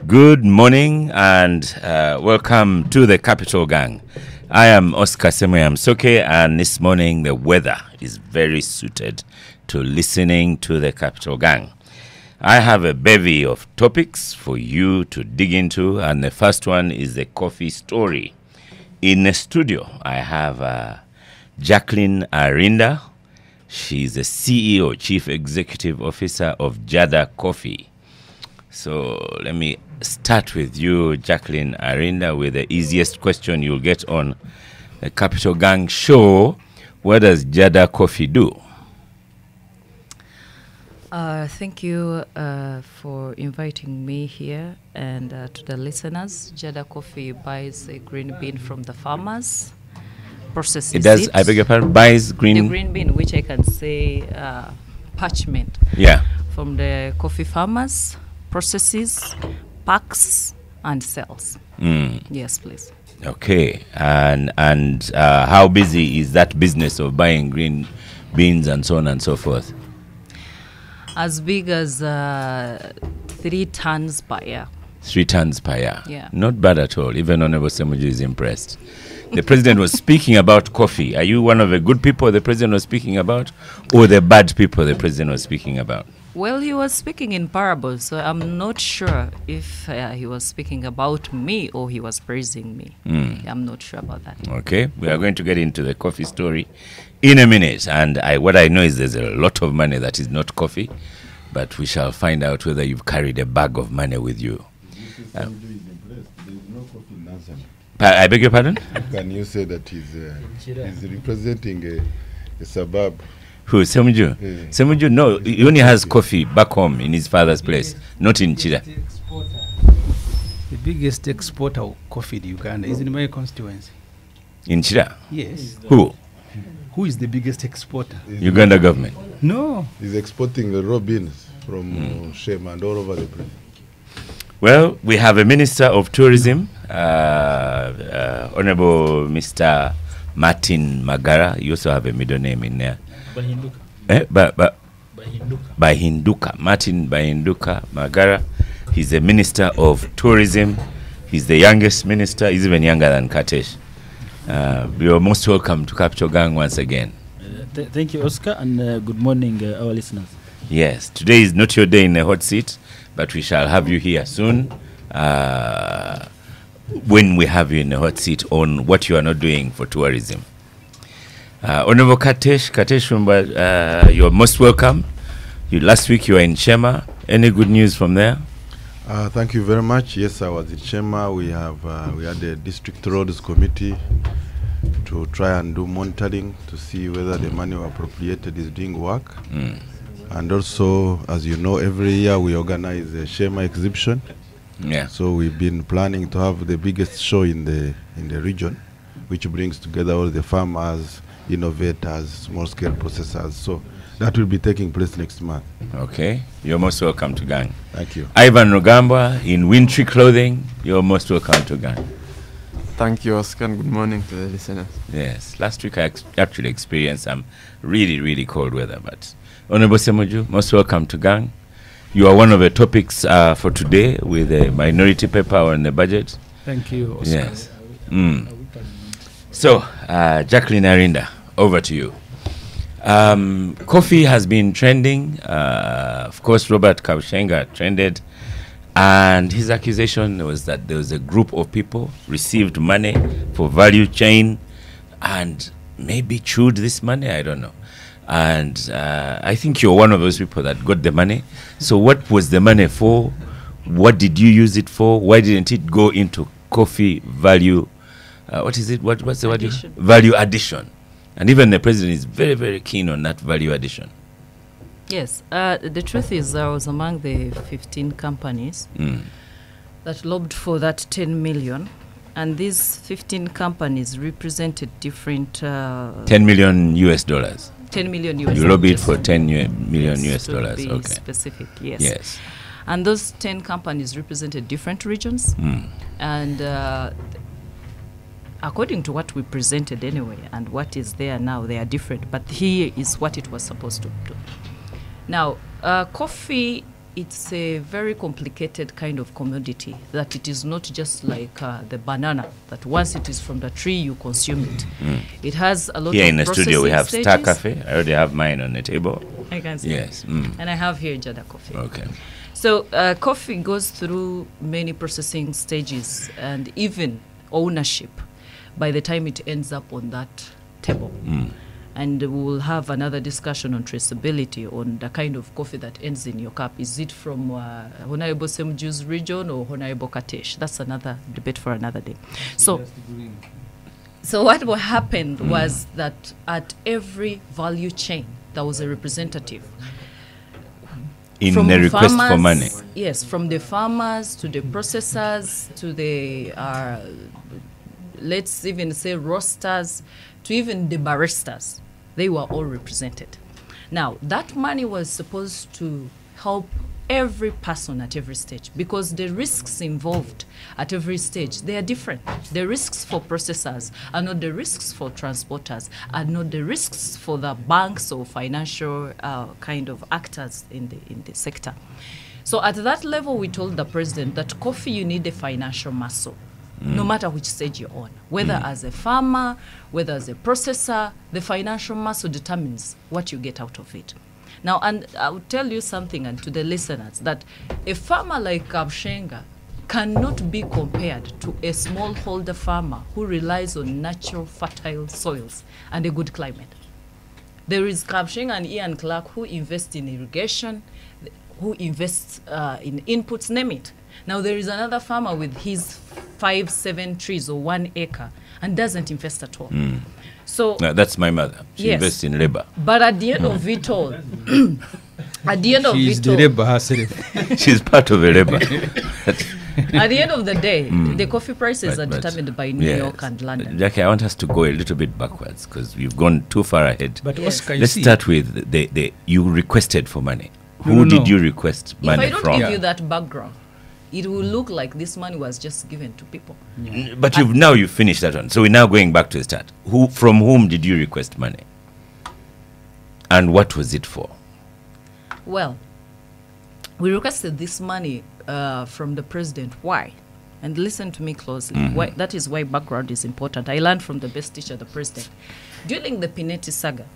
Good morning and welcome to the Capital Gang. I am Hon Ssemujju, and this morning the weather is very suited to listening to the Capital Gang. I have a bevy of topics for you to dig into, and the first one is the coffee story. In the studio, I have Jacqueline Arinda. She's the CEO, Chief Executive Officer of Jada Coffee. So let me start with you, Jacqueline Arinda, with the easiest question you'll get on the Capital Gang show. What does Jada Coffee do? Thank you for inviting me here, and to the listeners. Jada Coffee buys a green bean from the farmers, processes it. It does, I beg your pardon, buys green... The green bean, which I can say parchment. Yeah. From the coffee farmers, processes, packs, and sells. Yes, please. Okay. And how busy is that business of buying green beans and so on and so forth? As big as 3 tons per year. 3 tons per year. Yeah. Not bad at all. Even Hon Ssemujju is impressed. The president was speaking about coffee. Are you one of the good people the president was speaking about, or the bad people the president was speaking about? Well, he was speaking in parables, so I'm not sure if he was speaking about me or he was praising me. I'm not sure about that. Okay, we are going to get into the coffee story in a minute. And what I know is there's a lot of money that is not coffee, but we shall find out whether you've carried a bag of money with you. I beg your pardon? Can you say that he's representing a suburb? Who, Ssemujju? Yeah. Ssemujju, no, he only has coffee back home in his father's place, not in Chida. The biggest exporter of coffee in Uganda is in my constituency. In Chida? Yes. Who? Who is the biggest exporter? Uganda government. No. He's exporting raw beans from Shema and all over the place. Well, we have a Minister of Tourism, Honorable Mr. Martin Magara. You also have a middle name in there. Bahinduka. Martin Bahinduka Magara. He's the Minister of Tourism. He's the youngest minister. He's even younger than Katesh. You're most welcome to Capital Gang once again. Thank you, Oscar, and good morning, our listeners. Yes, today is not your day in the hot seat, but we shall have you here soon when we have you in the hot seat on what you are not doing for tourism. Honorable Katesh, you're most welcome. Last week you were in Shema. Any good news from there? Thank you very much. Yes, I was in Shema. We had a district roads committee to try and do monitoring to see whether the money appropriated is doing work. And also, as you know, every year we organize a Shema exhibition. Yeah. So we've been planning to have the biggest show in the region, which brings together all the farmers, innovators, small-scale processors. So that will be taking place next month. Okay. You're most welcome to Gang. Thank you. Ivan Rugamba, in wintry clothing, you're most welcome to Gang. Thank you, Oscar, and good morning to the listeners. Yes. Last week I actually experienced some really, really cold weather, but Honorable Ssemujju, most welcome to Gang. You are one of the topics for today with a minority paper on the budget. Thank you, Oscar. Yes. So, Jacqueline Arinda, over to you. Coffee has been trending. Of course, Robert Kabushenga trended. And his accusation was that there was a group of people received money for value chain and maybe chewed this money. I don't know. And I think you're one of those people that got the money. So what was the money for? What did you use it for? Why didn't it go into coffee value? What is it? What's the word? Value addition. And even the president is very, very keen on that value addition. Yes. The truth is I was among the 15 companies that lobbied for that 10 million. And these 15 companies represented different... 10 million US dollars. 10 million US. You lobbied for 10 million US to dollars. Be okay. Specific, yes. Yes. And those 10 companies represented different regions. And according to what we presented anyway, and what is there now, they are different. But here is what it was supposed to do. Now, coffee it's a very complicated kind of commodity, that it is not just like the banana, that once it is from the tree, you consume it. It has a lot Here of in the studio, we have processing Star stages. Cafe. I already have mine on the table. I can see. Yes. And I have here Jada coffee. Okay. So coffee goes through many processing stages and even ownership by the time it ends up on that table. And we will have another discussion on traceability, on the kind of coffee that ends in your cup. Is it from Hon Ssemujju's region or Hon Katesh? That's another debate for another day. So what happened was that at every value chain, there was a representative. In From the request for farmers, money. Yes, from the farmers to the processors to the, let's even say roasters, to even the baristas. They were all represented. Now, that money was supposed to help every person at every stage, because the risks involved at every stage, they are different. The risks for processors are not the risks for transporters, are not the risks for the banks or financial kind of actors in the sector. So at that level, we told the president that coffee, you need a financial muscle. No matter which stage you're on, whether as a farmer, whether as a processor, the financial muscle determines what you get out of it. Now, and I'll tell you something, and to the listeners, that a farmer like Kabshenga cannot be compared to a smallholder farmer who relies on natural fertile soils and a good climate. There is Kabshenga and Ian Clark who invest in irrigation, who invests in inputs, name it. Now, there is another farmer with his 5-7 trees or 1 acre and doesn't invest at all. So No, that's my mother. She Yes. invests in labor. but at the end of it all, at the end of She's it the all, rebel herself. She's part of a labor. at the end of the day, the coffee prices are But- determined by New yes. York and London. Jackie, I want us to go a little bit backwards because we've gone too far ahead. But Yes. Oscar, you Let's see, start with the you requested for money. No, Who no, did no. you request If money I don't from? give you that background, it will look like this money was just given to people. But you've finished that one. So we're now going back to the start. From whom did you request money? And what was it for? Well, we requested this money from the president. Why? And listen to me closely. Why, that is why background is important. I learned from the best teacher, the president. During the Pineti saga,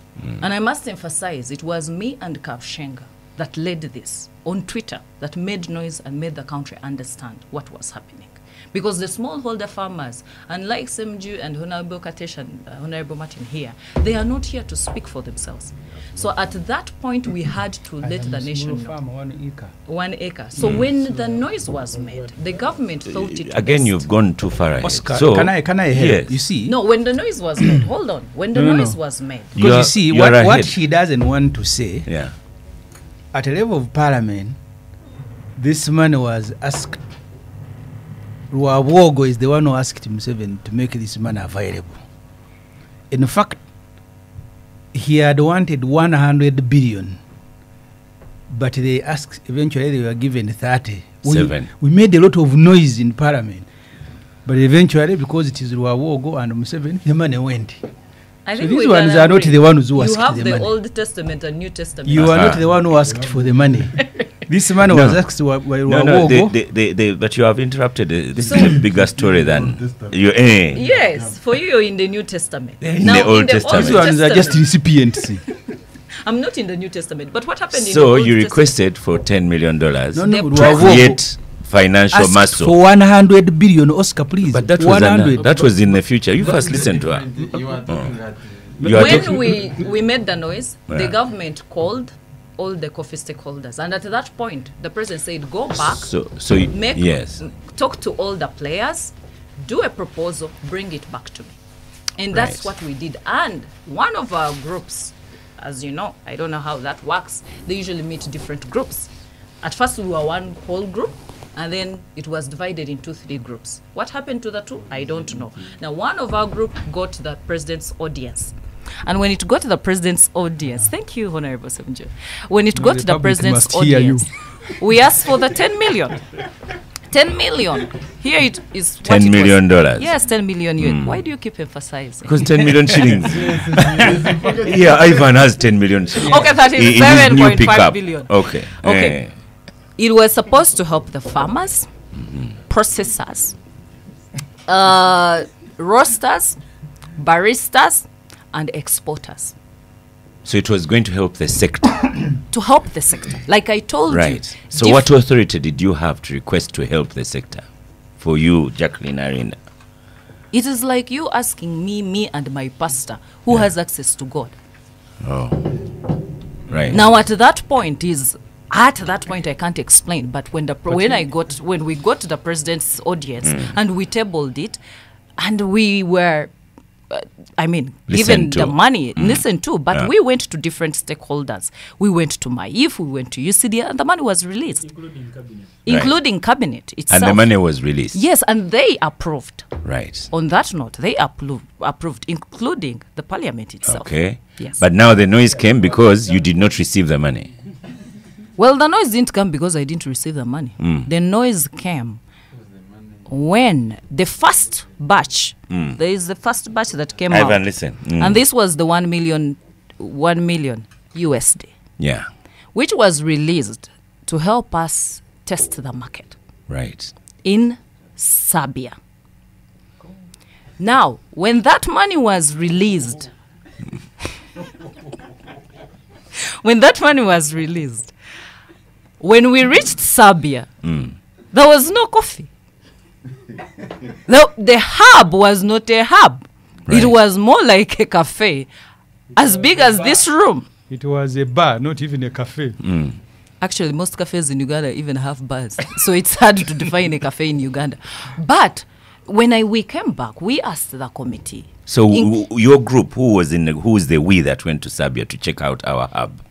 and I must emphasize, it was me and Kabshenga that led this on Twitter, that made noise and made the country understand what was happening. Because the smallholder farmers, unlike Ssemujju and Honorable Katesh and Honorable Martin here, they are not here to speak for themselves. So at that point, we had to let the nation know. farmer, 1 acre. 1 acre. So when the noise was made, the government thought it Again, best. you've gone too far ahead. Oscar, So, can I help? yes. You see, No, when the noise was made, hold on. When the No, no, noise no. was made, You because are- you see, you are what ahead. she doesn't want to say, Yeah. at a level of parliament, this money was asked. Ruawogo is the one who asked Museveni to make this money available. In fact, he had wanted 100 billion, but they asked, eventually they were given 30. Seven. We made a lot of noise in parliament, but eventually, because it is Ruawogo and Museveni, the money went. I So think these we ones can are not agree. the ones who You asked have the the money. Old Testament and New Testament. You are Uh-huh. not the one who asked for the money. This money was asked by No, Ruawogo. but you have interrupted. This So- is a bigger story than you. Yes, for you, you're in the New Testament. In the Old Testament. These ones are just recipients. I'm not in the New Testament. But what happened in the So Old you Testament? requested for $10 million No, The to president- create financial Asked muscle. for 100 billion, Oscar, please. But that was 100. that was in the future. You first listen to her. You are talking at You are When talking- we made the noise, the Yeah. government called all the coffee stakeholders. And at that point, the president said, go back, So yes. talk to all the players, do a proposal, bring it back to me. And that's Right. what we did. And one of our groups, as you know, I don't know how that works, they usually meet different groups. At first, we were one whole group, and then it was divided into 3 groups. What happened to the 2? I don't know. Now, one of our group got the president's audience. And when it got to the president's audience, thank you, Honorable Ssemujju. When it got to the public president's must hear you. audience, we asked for the 10 million. 10 million. Here it is. what $10 it was. million. Yes, 10 million US. Why do you keep emphasizing? Because 10 million shillings. Yeah, Ivan has 10 million shillings. Okay, that is In his new 7.5 pickup. billion. Okay. Okay. It was supposed to help the farmers, processors, roasters, baristas, and exporters. So it was going to help the sector. To help the sector. Like I told you. Right. So what authority did you have to request to help the sector? For you, Jacqueline Arena. It is like you asking me and my pastor, who has access to God. Oh. Right. Now at that point I can't explain, but when we got to the president's audience and we tabled it, and we were given the money, listened to, but we went to different stakeholders. We went to MAIF, we went to UCD, and the money was released. Including cabinet itself. And the money was released. Yes, and they approved. Right. On that note, they approved, including the parliament itself. Okay. Yes. But now the noise came because you did not receive the money. Well, the noise didn't come because I didn't receive the money. The noise came when the first batch, there is the first batch that came out. Ivan, listen. And this was the 1 million USD. Yeah. Which was released to help us test the market. Right. In Serbia. Now, when that money was released, when we reached Serbia, there was no coffee. The hub was not a hub. Right. It was more like a cafe, as big as this room. It was a bar, not even a cafe. Actually, most cafes in Uganda even have bars. So it's hard to define a cafe in Uganda. But when we came back, we asked the committee. So your group, who is the we that went to Serbia to check out our hub?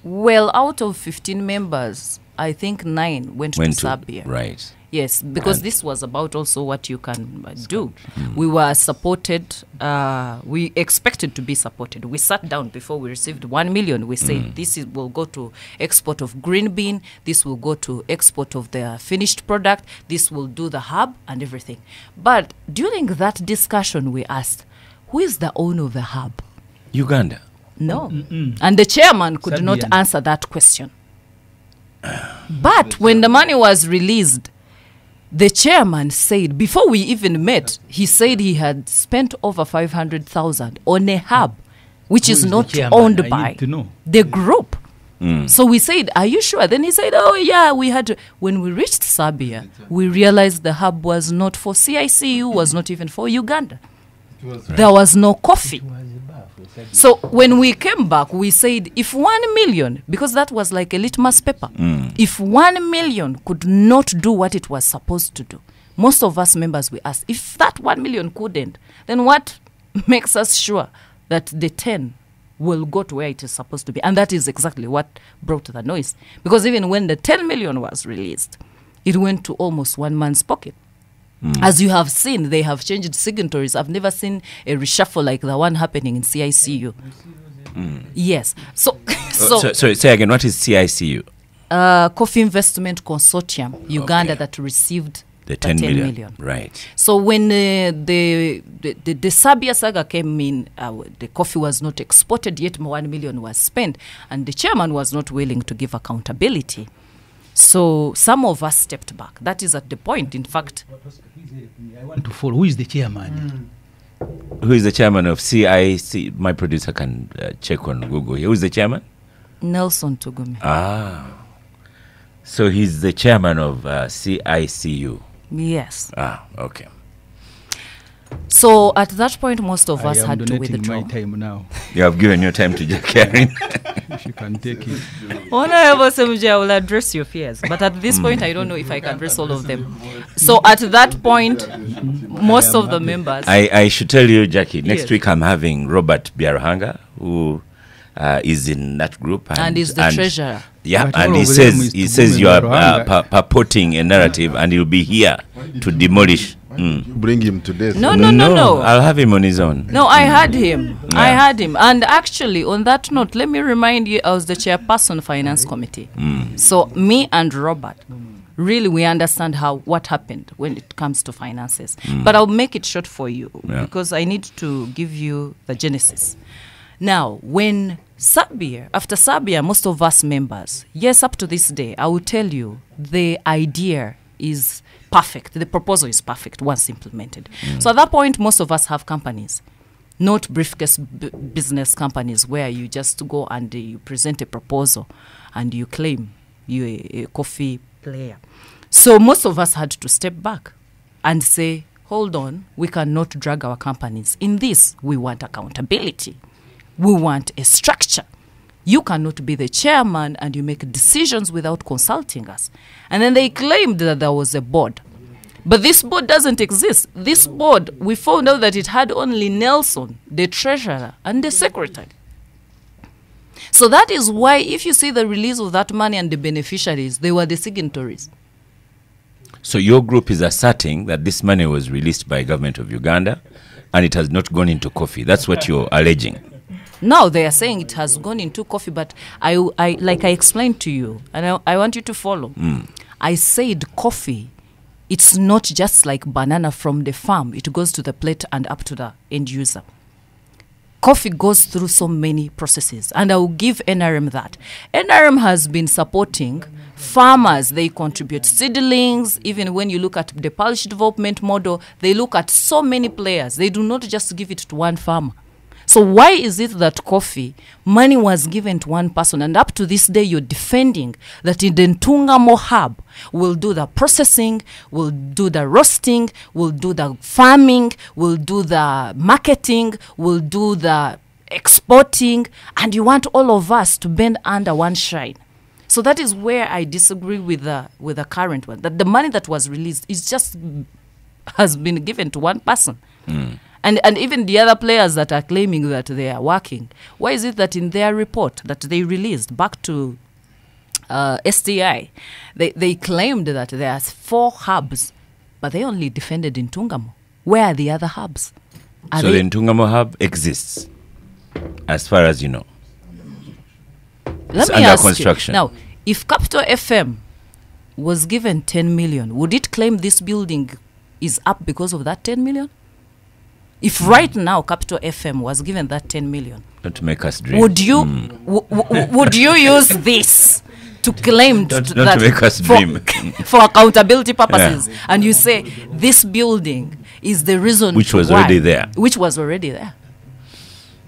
Well, out of 15 members, I think 9 went to Serbia. Right. Yes, because this was about also what you can do. We were supported. We expected to be supported. We sat down before we received 1 million. We said this will go to export of green bean. This will go to export of the finished product. This will do the hub and everything. But during that discussion, we asked, who is the owner of the hub? Uganda. No. And the chairman could not answer that question. But when the money was released, the chairman said, before we even met, he said he had spent over 500,000 on a hub, which is not owned by the group. So we said, are you sure? Then he said, oh yeah, we had to. When we reached Serbia, we realized the hub was not for CICU, was not even for Uganda. There was no coffee. So when we came back, we said, if 1 million, because that was like a litmus paper, if 1 million could not do what it was supposed to do, most of us members, we asked, if that 1 million couldn't, then what makes us sure that the 10 will go to where it is supposed to be? And that is exactly what brought the noise. Because even when the 10 million was released, it went to almost one man's pocket. As you have seen, they have changed signatories. I've never seen a reshuffle like the one happening in CICU. Yes. So say again, what is CICU? Coffee Investment Consortium, Uganda, that received the 10 million. Right. So when the Serbia saga came in, the coffee was not exported, yet 1 million was spent, and the chairman was not willing to give accountability. So some of us stepped back. That is at the point, in fact. I want to follow. Who is the chairman? Who is the chairman of CIC? My producer can check on Google. Who is the chairman? Nelson Tugumi. Ah. So he's the chairman of CICU. Yes. Ah, okay. So at that point, most of us had to withdraw. My time now. You have given your time to Karen. If you can take it. Hon Ssemujju, I will address your fears. But at this point, I don't know if I can address all of them. So at that point, most of the members... I should tell you, Jackie, next Yes. week I'm having Robert Biarahanga, who is in that group. And is the treasurer. Yeah, But and all he of them is says to you are Biarahanga. purporting a narrative, and he'll be here to demolish. Bring him to death. No. I'll have him on his own. No, I had him. I had him. And actually, on that note, let me remind you, I was the chairperson finance committee. So me and Robert, really, we understand what happened when it comes to finances. But I'll make it short for you because I need to give you the genesis. Now, when Serbia, after Serbia, most of us members, yes, up to this day, I will tell you, the idea is perfect. The proposal is perfect once implemented. So at that point, most of us have companies, not briefcase business companies where you just go and you present a proposal and you claim you're a coffee player. So most of us had to step back and say, hold on, we cannot drag our companies. In this, we want accountability. We want a structure. You cannot be the chairman and you make decisions without consulting us. And then they claimed that there was a board. But this board doesn't exist. This board, we found out that it had only Nelson, the treasurer, and the secretary. So that is why if you see the release of that money and the beneficiaries, they were the signatories. So your group is asserting that this money was released by government of Uganda and it has not gone into coffee. That's what you're alleging. No, they are saying it has gone into coffee, but I like I explained to you, and I want you to follow. I said coffee, it's not just like banana from the farm. It goes to the plate and up to the end user. Coffee goes through so many processes, and I will give NRM that. NRM has been supporting farmers. They contribute seedlings. Even when you look at the policy development model, they look at so many players. They do not just give it to one farmer. So why is it that coffee, money was given to one person, and up to this day you're defending that in the Ntungamo hub will do the processing, will do the roasting, will do the farming, will do the marketing, will do the exporting, and you want all of us to bend under one shine? So that is where I disagree with the current one, that the money that was released is just has been given to one person. And even the other players that are claiming that they are working, why is it that in their report that they released back to STI, they claimed that there are 4 hubs, but they only defended in Ntungamo? Where are the other hubs? So the Ntungamo hub exists, as far as you know. Let It's me under ask construction. you, now, if Capital FM was given 10 million, would it claim this building is up because of that 10 million? If right now Capital FM was given that 10 million, Don't make us dream. would you would you use this to claim Don't that make us for, dream. for accountability purposes? And you say this building is the reason Which was why, already there. Which was already there.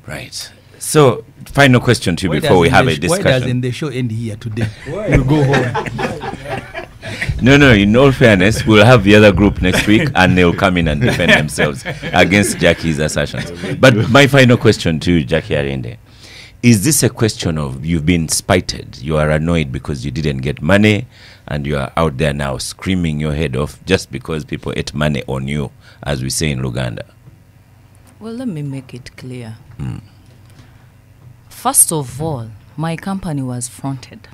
Right. So, final question to you before we have a discussion. Why doesn't the show end here today? We'll go home. No, in all fairness, we'll have the other group next week and they'll come in and defend themselves against Jackie's assertions. But my final question to you, Jackie Arende, is this a question of you've been spited, you are annoyed because you didn't get money and you are out there now screaming your head off just because people ate money on you, as we say in Uganda? Well, let me make it clear. First of all, my company was fronted.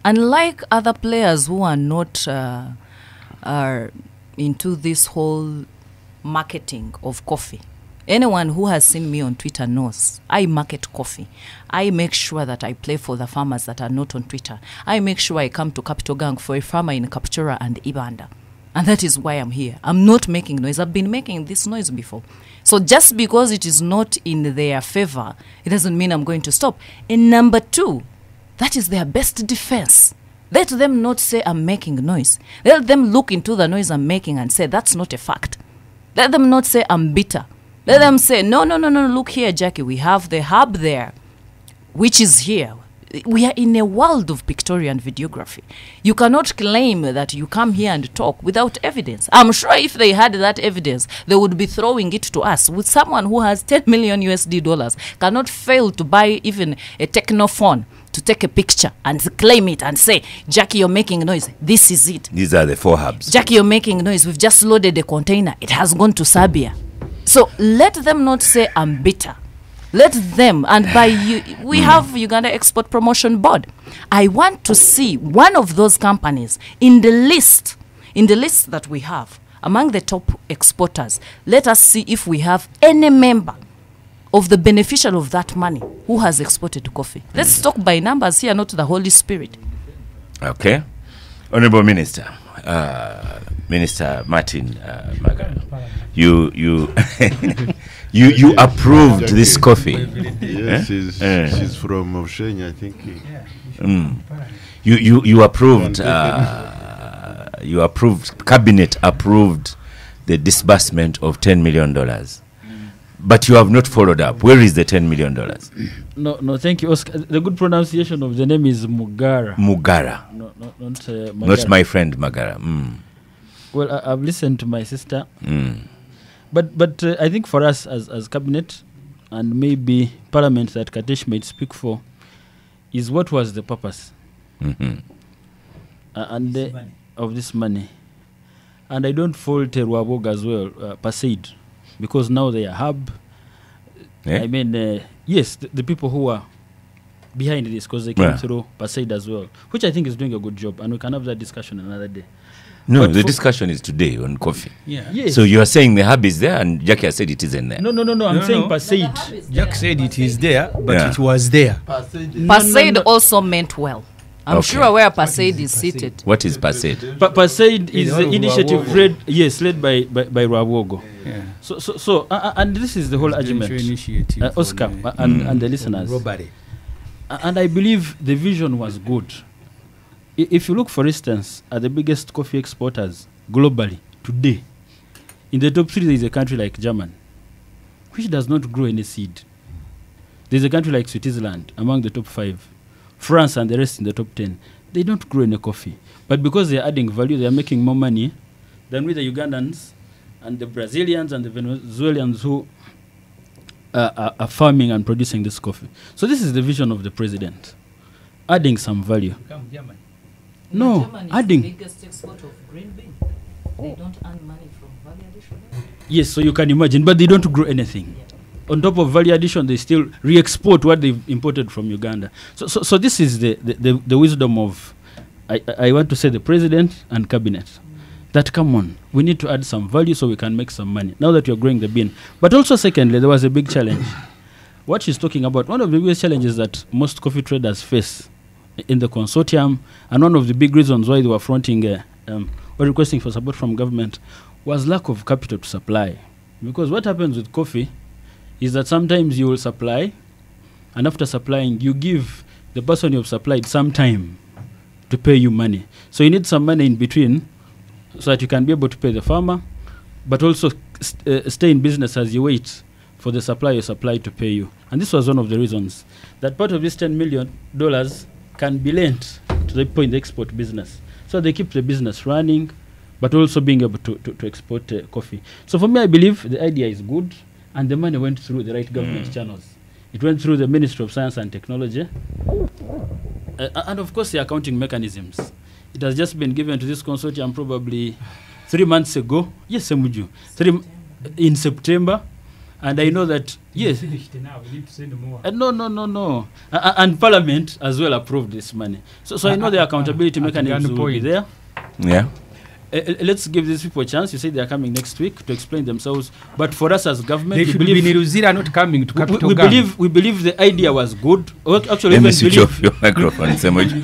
Unlike other players who are not are into this whole marketing of coffee, anyone who has seen me on Twitter knows I market coffee. I make sure that I play for the farmers that are not on Twitter. I make sure I come to Capital Gang for a farmer in Kapchora and Uganda. And that is why I'm here. I'm not making noise. I've been making this noise before. So just because it is not in their favor, it doesn't mean I'm going to stop. And number 2, that is their best defense. Let them not say I'm making noise. Let them look into the noise I'm making and say that's not a fact. Let them not say I'm bitter. Let them say, no, look here, Jackie, we have the hub there, which is here. We are in a world of pictorial and videography. You cannot claim that you come here and talk without evidence. I'm sure if they had that evidence, they would be throwing it to us. With someone who has 10 million USD dollars, cannot fail to buy even a technophone to take a picture and claim it and say, Jackie, you're making noise. This is it. These are the 4 hubs. Jackie, you're making noise. We've just loaded a container. It has gone to Serbia. So let them not say I'm bitter. Let them, and by you, we have Uganda Export Promotion Board. I want to see one of those companies in the list that we have among the top exporters. Let us see if we have any member of the beneficial of that money who has exported coffee. Let's talk by numbers here, not the Holy Spirit. Okay. Honorable Minister, Minister Martin Magara, you You approved this coffee. Yes, she's from Oshenya, I think. You approved. You approved. Cabinet approved the disbursement of $10 million, but you have not followed up. Where is the $10 million? No, thank you, Oscar. The good pronunciation of the name is Mugara. Mugara. No, not Magara. Not my friend Magara. Well, I've listened to my sister. But I think for us as cabinet and maybe parliament that Katesh might speak for is what was the purpose of this money. And I don't fault Rwabog as well, Pasaid, because now they are hub. I mean, yes, the people who are behind this, because they came through Pasaid as well, which I think is doing a good job, and we can have that discussion another day. No, but the discussion is today on coffee. Yeah. Yes. So you are saying the hub is there, and Jackie has said it isn't there. No. I'm saying Pasaid. Jack said it is there, but it was there. Pasaid also meant well. I'm sure where Pasaid is seated. What is Pasaid? Pasaid is the initiative led by Rwabogo. Yeah. So and this is the whole argument, Oscar and the listeners. Robbery. And I believe the vision was good. If you look, for instance, at the biggest coffee exporters globally today, in the top 3 there is a country like Germany, which does not grow any seed. There's a country like Switzerland among the top 5, France and the rest in the top 10. They don't grow any coffee, but because they are adding value, they are making more money than with the Ugandans and the Brazilians and the Venezuelans who are farming and producing this coffee. So this is the vision of the president, adding some value. No, Germany is adding. the biggest exporter of green bean. They don't earn money from value addition. Yes, so you can imagine, but they don't grow anything. On top of value addition, they still re-export what they've imported from Uganda. So this is the wisdom of, I want to say, the president and cabinet. That, come on, we need to add some value so we can make some money, now that you're growing the bean. But also, secondly, there was a big challenge. What she's talking about, one of the biggest challenges that most coffee traders face in the consortium, and one of the big reasons why they were fronting or requesting for support from government, was lack of capital to supply. Because what happens with coffee is that sometimes you will supply, and after supplying, you give the person you have supplied some time to pay you money. So you need some money in between so that you can be able to pay the farmer, but also stay in business as you wait for the supplier you supply to pay you. And this was one of the reasons that part of this $10 million can be lent to the people in the export business. So they keep the business running, but also being able to export coffee. So for me, I believe the idea is good, and the money went through the right government channels. It went through the Ministry of Science and Technology, and of course the accounting mechanisms. It has just been given to this consortium probably 3 months ago. Yes, Ssemujju, in September. And I know that, yes. Finished now, we need to send more. No. And Parliament as well approved this money. So I know the accountability mechanisms will be there. Yeah. Let's give these people a chance. You say they are coming next week to explain themselves. But for us as government, They should be in Ruzira, not coming to Capital Gang. we believe the idea was good. Actually, Let me even switch off your microphone, Ssemujju.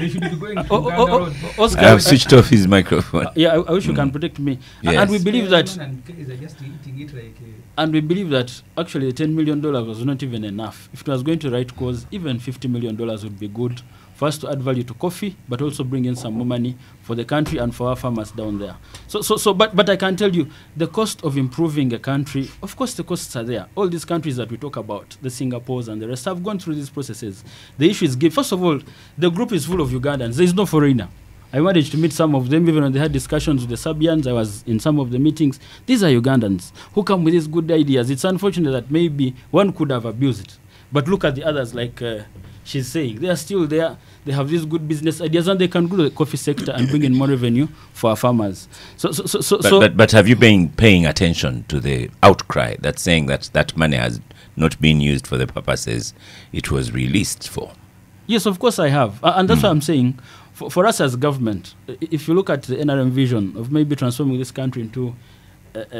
They should be going to Uganda Road. Oscar, I have switched off his microphone. I wish you can protect me. Yes. And we believe that. They're just eating it like And we believe that actually the $10 million was not even enough. If it was going to right cause, even $50 million would be good for us to add value to coffee, but also bring in some more money for the country and for our farmers down there. But I can tell you, the cost of improving a country, of course the costs are there. All these countries that we talk about, the Singapores and the rest, have gone through these processes. The issue is, first of all, the group is full of Ugandans. There is no foreigner. I managed to meet some of them, even when they had discussions with the Serbians. I was in some of the meetings. These are Ugandans who come with these good ideas. It's unfortunate that maybe one could have abused it. But look at the others, like she's saying. They are still there. They have these good business ideas, and they can grow the coffee sector and bring in more revenue for our farmers. But have you been paying attention to the outcry that's saying that that money has not been used for the purposes it was released for? Yes, of course I have. And that's what I'm saying. For us as government, if you look at the NRM vision of maybe transforming this country into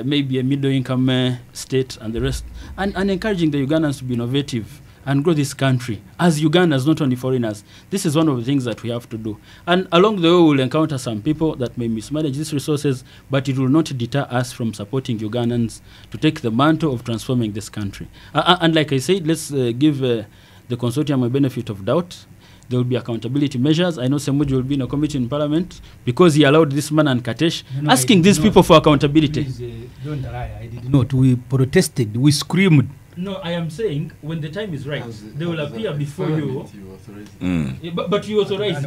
maybe a middle-income state and the rest, and encouraging the Ugandans to be innovative and grow this country as Ugandans, not only foreigners. This is one of the things that we have to do. And along the way, we'll encounter some people that may mismanage these resources, but it will not deter us from supporting Ugandans to take the mantle of transforming this country. And like I said, let's give the consortium a benefit of doubt. There will be accountability measures. I know Ssemujju will be in a committee in Parliament because he allowed this man and Katesh asking these people for accountability. Please, don't lie. I did not. We protested. We screamed. No, I am saying when the time is right, they will appear before you. But you authorized.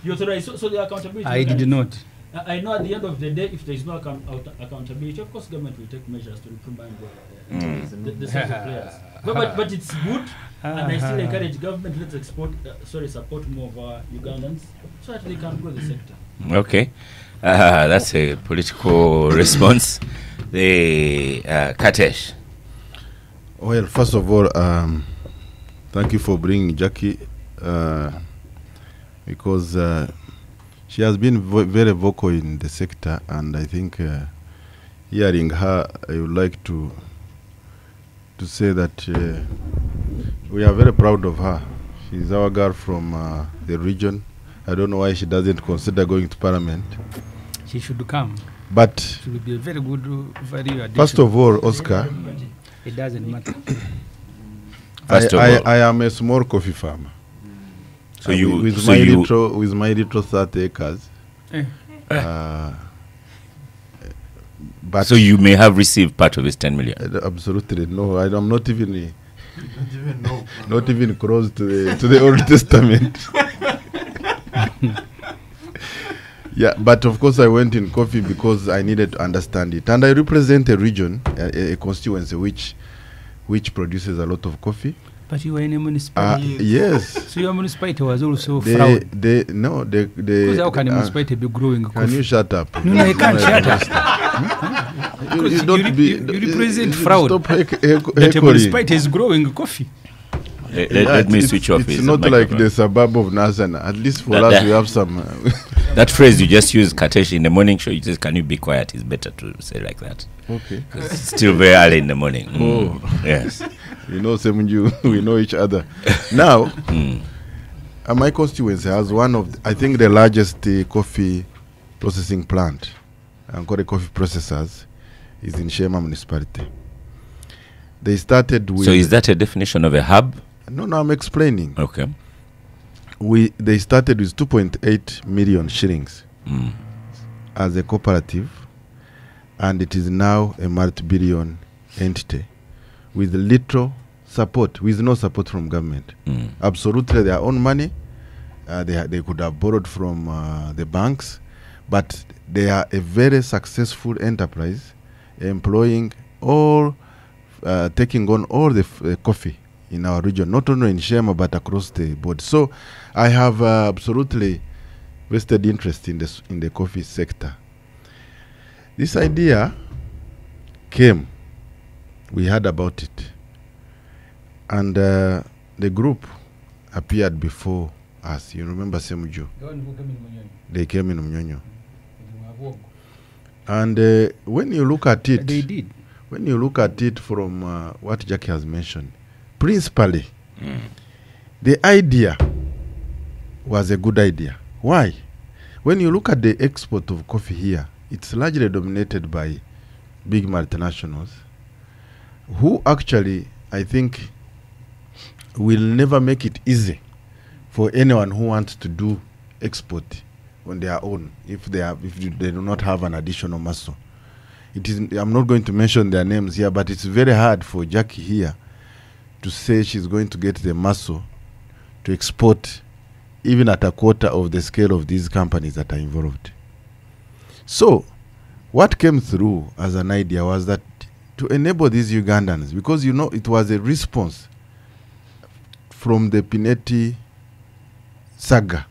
You authorized. So the accountability. I did not. I know at the end of the day, if there is no accountability, of course, government will take measures to reprimand the set of players. But it's good, and I still encourage government, let's support more of our Ugandans so that they can grow the sector. Okay. That's a political response. The Katesh. Well, first of all, thank you for bringing Jackie, because she has been very vocal in the sector, and I think hearing her, I would like to say that we are very proud of her. She's our girl from the region. I don't know why she doesn't consider going to Parliament. She should come. But She will be a very good value addition. first of all, Oscar, It doesn't matter. I am a small coffee farmer. So you, with so my you, little 30 acres. But so you may have received part of his 10 million. Absolutely no. I'm not even not even close to the Old Testament. Yeah, but of course I went in coffee because I needed to understand it, and I represent a region, a constituency which produces a lot of coffee. But you were in a municipality. Yes. So your municipality was also fraud. Because how can a municipality be growing Can coffee? you shut up? No, I can't shut up. Because you represent fraud. Stop That a municipality is growing coffee. Let me switch off. It's not like the suburb of Nazana. At least for us, we have some. That phrase you just used, Katesh, in the morning show, you just, can you be quiet? It's better to say like that. Okay. It's still very early in the morning. Oh. Yes. You know, Ssemujju, we know each other. Now, my constituency has one of, I think, the largest coffee processing plant, and called the coffee processors, is in Shema municipality. They started with. So is that a definition of a hub? No, I'm explaining. Okay. They started with 2.8 million shillings as a cooperative, and it is now a multi-billion entity with little support, with no support from government. Absolutely their own money. They could have borrowed from the banks, but they are a very successful enterprise, employing all, taking on all the coffee in our region, not only in Shema but across the board. So I have absolutely vested interest in the coffee sector. This idea came, we heard about it, and the group appeared before us. You remember Ssemujju? They came in Mnyonyo. And when you look at it, They did. when you look at it from what Jackie has mentioned, principally, the idea was a good idea. Why? When you look at the export of coffee here, it's largely dominated by big multinationals who actually, I think, will never make it easy for anyone who wants to do export on their own if they do not have an additional muscle. I'm not going to mention their names here, but it's very hard for Jackie here to say she's going to get the muscle to export even at a quarter of the scale of these companies that are involved. So what came through as an idea was that to enable these Ugandans, because it was a response from the Pineti saga,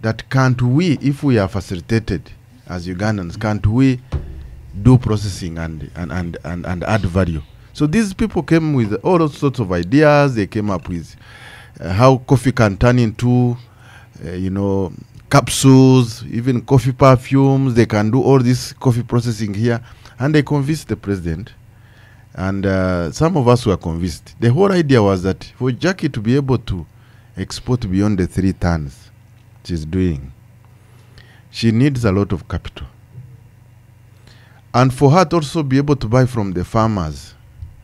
that can't we, if we are facilitated as Ugandans, can't we do processing and add value? So these people came with all sorts of ideas. They came up with how coffee can turn into, capsules, even coffee perfumes. They can do all this coffee processing here. And they convinced the president And some of us were convinced. The whole idea was that for Jackie to be able to export beyond the 3 tons she's doing, she needs a lot of capital. And for her to also be able to buy from the farmers,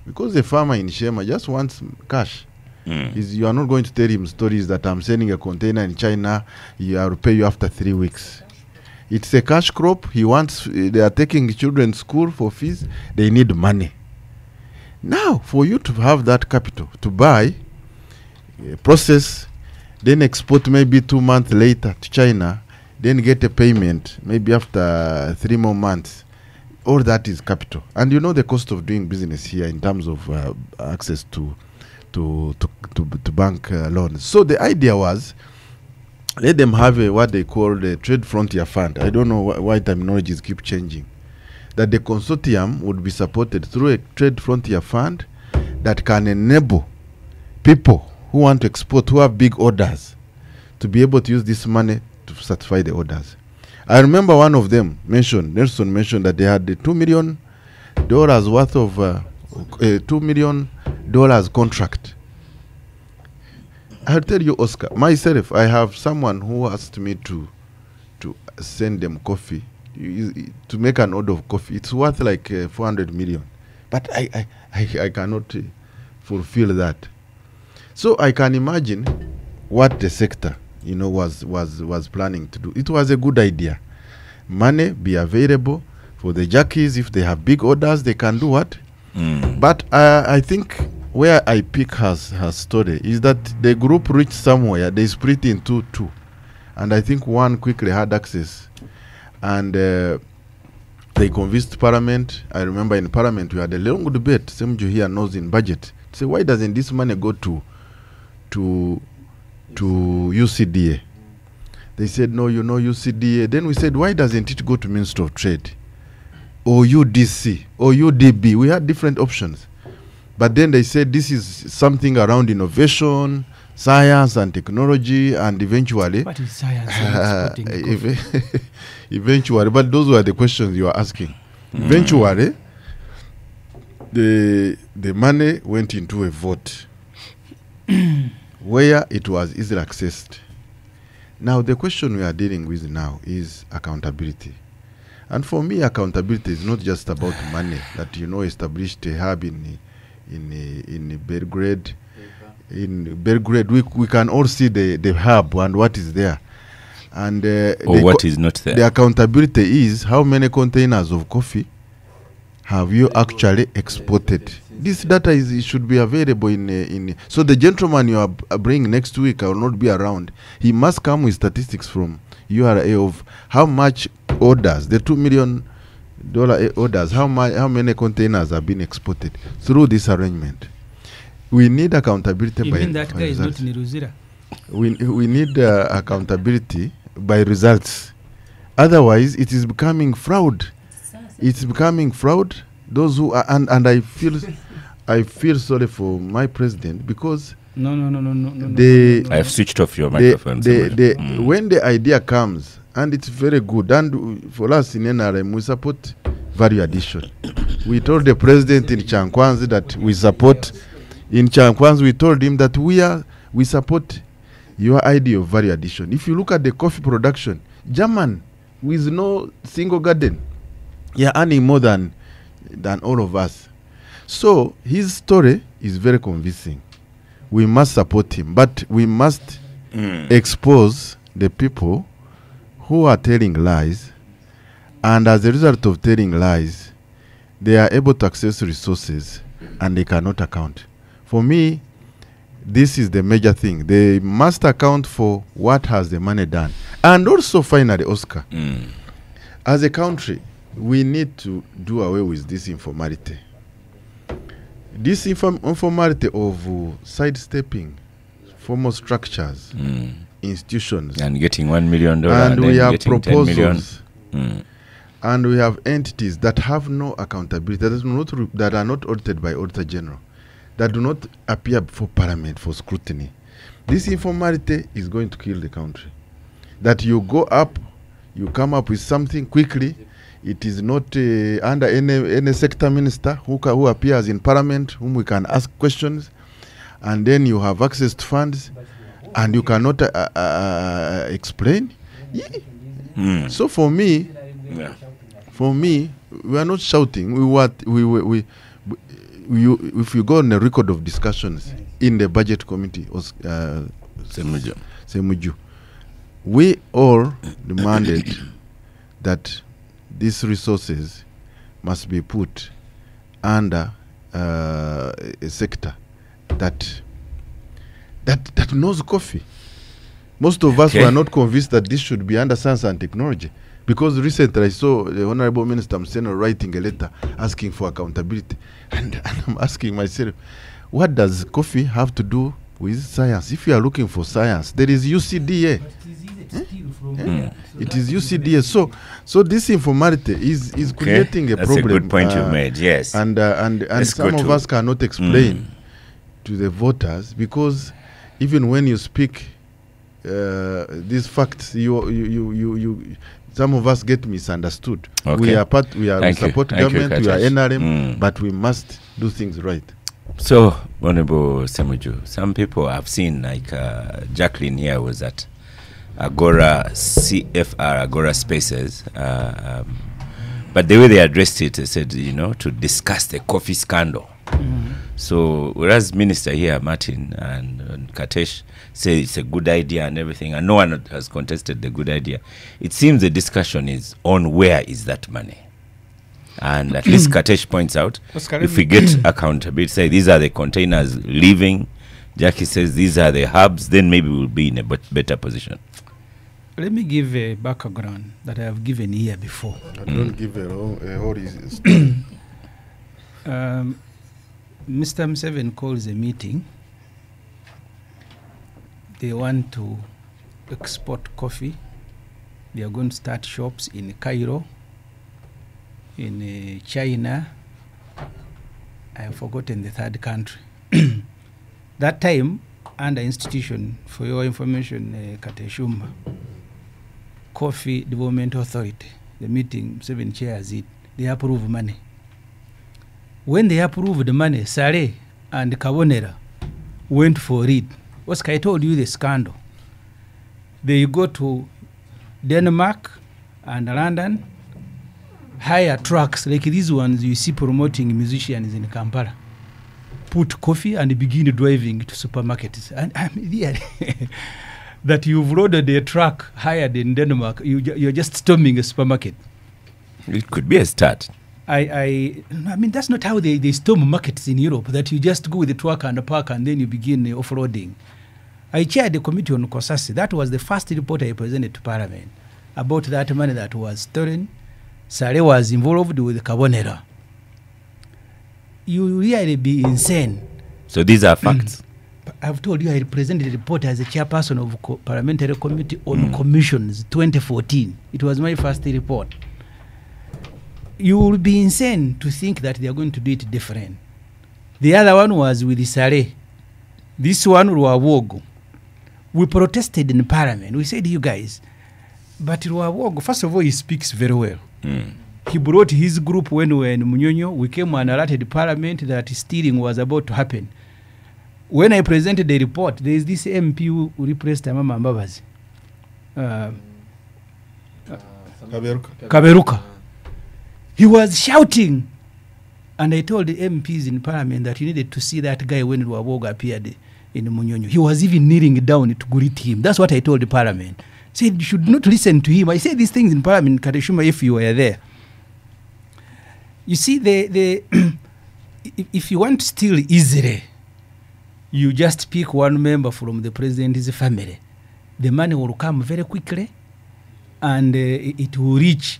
because the farmer in Shema just wants cash. You are not going to tell him stories that I'm sending a container in China, I will pay you after 3 weeks. It's a cash crop. He wants, they are taking children to school for fees. They need money. Now, for you to have that capital, to buy, process, then export maybe 2 months later to China, then get a payment maybe after 3 more months, all that is capital. And you know the cost of doing business here in terms of access to bank loans. So the idea was, let them have what they call the Trade Frontier Fund. I don't know why terminologies keep changing. That the consortium would be supported through a Trade Frontier Fund that can enable people who want to export, who have big orders, to be able to use this money to satisfy the orders. I remember one of them Nelson mentioned that they had the $2 million worth of $2 million contract. I'll tell you, Oscar, myself, I have someone who asked me to send them coffee, to make an order of coffee. It's worth like 400 million. But I cannot fulfill that. So I can imagine what the sector, was planning to do. It was a good idea. Money be available for the jackies. If they have big orders, they can do what? But I think where I pick her story is that the group reached somewhere. They split into 2. And I think one quickly had access. And they convinced Parliament. I remember in Parliament we had a long debate. Ssemujju here knows in budget. Say, why doesn't this money go to UCDA? They said, no, UCDA. Then we said, why doesn't it go to Ministry of Trade? Or UDC, or UDB? We had different options. But then they said this is something around innovation, science and technology, and eventually... What is science and exporting coffee? Eventually, but those were the questions you were asking. Eventually, the money went into a vote where it was easily accessed. Now, the question we are dealing with now is accountability. And for me, accountability is not just about money, that, established a hub in Belgrade. In Belgrade, we can all see the hub and what is there. And what is not there. The accountability is how many containers of coffee have you actually exported. This data should be available in. So the gentleman you are bringing next week, I will not be around. He must come with statistics from URA of how much orders, the $2 million orders, how many containers have been exported through this arrangement. We need accountability. You mean that guy is not in Ruzira? We need accountability by results. Otherwise, it is becoming fraud. It's becoming fraud. Those who are, and I feel sorry for my president because no. I have switched off your microphone. When the idea comes, and it's very good, and for us in NRM, we support value addition. We told the president in Chankwanzi that we support. In Chankwanzi, we told him that we support your idea of value addition. If you look at the coffee production, German with no single garden, earning more than all of us. So his story is very convincing. We must support him, but we must expose the people who are telling lies, and as a result of telling lies, they are able to access resources and they cannot account. For me, this is the major thing. They must account for what has the money done. And also, finally, Oscar, as a country, we need to do away with this informality. This informality of sidestepping formal structures, institutions. And getting $1 million. And we have getting proposals. 10 million. And we have entities that have no accountability, that are not audited by Auditor General, that do not appear before Parliament for scrutiny. This informality is going to kill the country. That you go up, you come up with something quickly, It is not under any sector minister who appears in parliament, whom we can ask questions, and then you have access to funds, and you cannot explain. Yeah. So for me, we are not shouting. If you go on a record of discussions in the budget committee, Ssemujju, we all demanded that these resources must be put under a sector that knows coffee. Most of us were not convinced that this should be under science and technology, because recently I saw the Honorable Minister Mseno writing a letter asking for accountability, and I'm asking myself, what does coffee have to do with science? If you are looking for science, there is UCDA. It is UCDA. So this informality is creating a problem. That's a good point you've made. Yes, and some of us cannot explain to the voters, because even when you speak these facts, you some of us get misunderstood. Okay. We support government. We are NRM, but we must do things right. So, Honorable Ssemujju, some people have seen, like Jacqueline here was at Agora CFR, Agora Spaces, but the way they addressed it, they said, to discuss the coffee scandal. So, whereas Minister here, Martin and Katesh, say it's a good idea and everything, and no one has contested the good idea, it seems the discussion is on where is that money. And at least Katesh points out, if we get accountability, say these are the containers leaving, Jackie says these are the hubs, then maybe we'll be in a better position. Let me give a background that I have given here before. Don't give a whole story. Mr. Museveni calls a meeting. They want to export coffee. They are going to start shops in Cairo, in China. I have forgotten the third country. That time, under institution, for your information, Kateshuma, Coffee Development Authority, the meeting, 7 chairs it, they approve money. When they approved the money, Sare and Kabonera went for it. Oscar, I told you the scandal. They go to Denmark and London, hire trucks like these ones you see promoting musicians in Kampala, put coffee and begin driving to supermarkets. And I mean, that you've loaded a truck hired in Denmark, you're just storming a supermarket. It could be a start. I mean, that's not how they storm markets in Europe, that you just go with the truck and the park and then you begin off-roading. I chaired the committee on Kosasi. That was the first report I presented to Parliament about that money that was stolen. Sare was involved with Kabonera. You really be insane. So these are facts. I've told you I presented a report as a chairperson of Parliamentary Committee on Commissions 2014. It was my first report. You will be insane to think that they are going to do it different. The other one was with Sare. This one, Ruawogo. We protested in Parliament. We said, you guys, but Ruawogo, first of all, he speaks very well. He brought his group when we were in Munyonyo. We came and alerted Parliament that stealing was about to happen. When I presented the report, there is this MP who replaced Mama Mbabazi. Kaberuka. He was shouting. And I told the MPs in Parliament that you needed to see that guy when Ruawogo appeared in Munyonyo. He was even kneeling down to greet him. That's what I told the Parliament. I said, you should not listen to him. I said these things in Parliament, Kateshuma, if you were there. You see, if you want to steal easily, you just pick one member from the president's family. The money will come very quickly, and it will reach.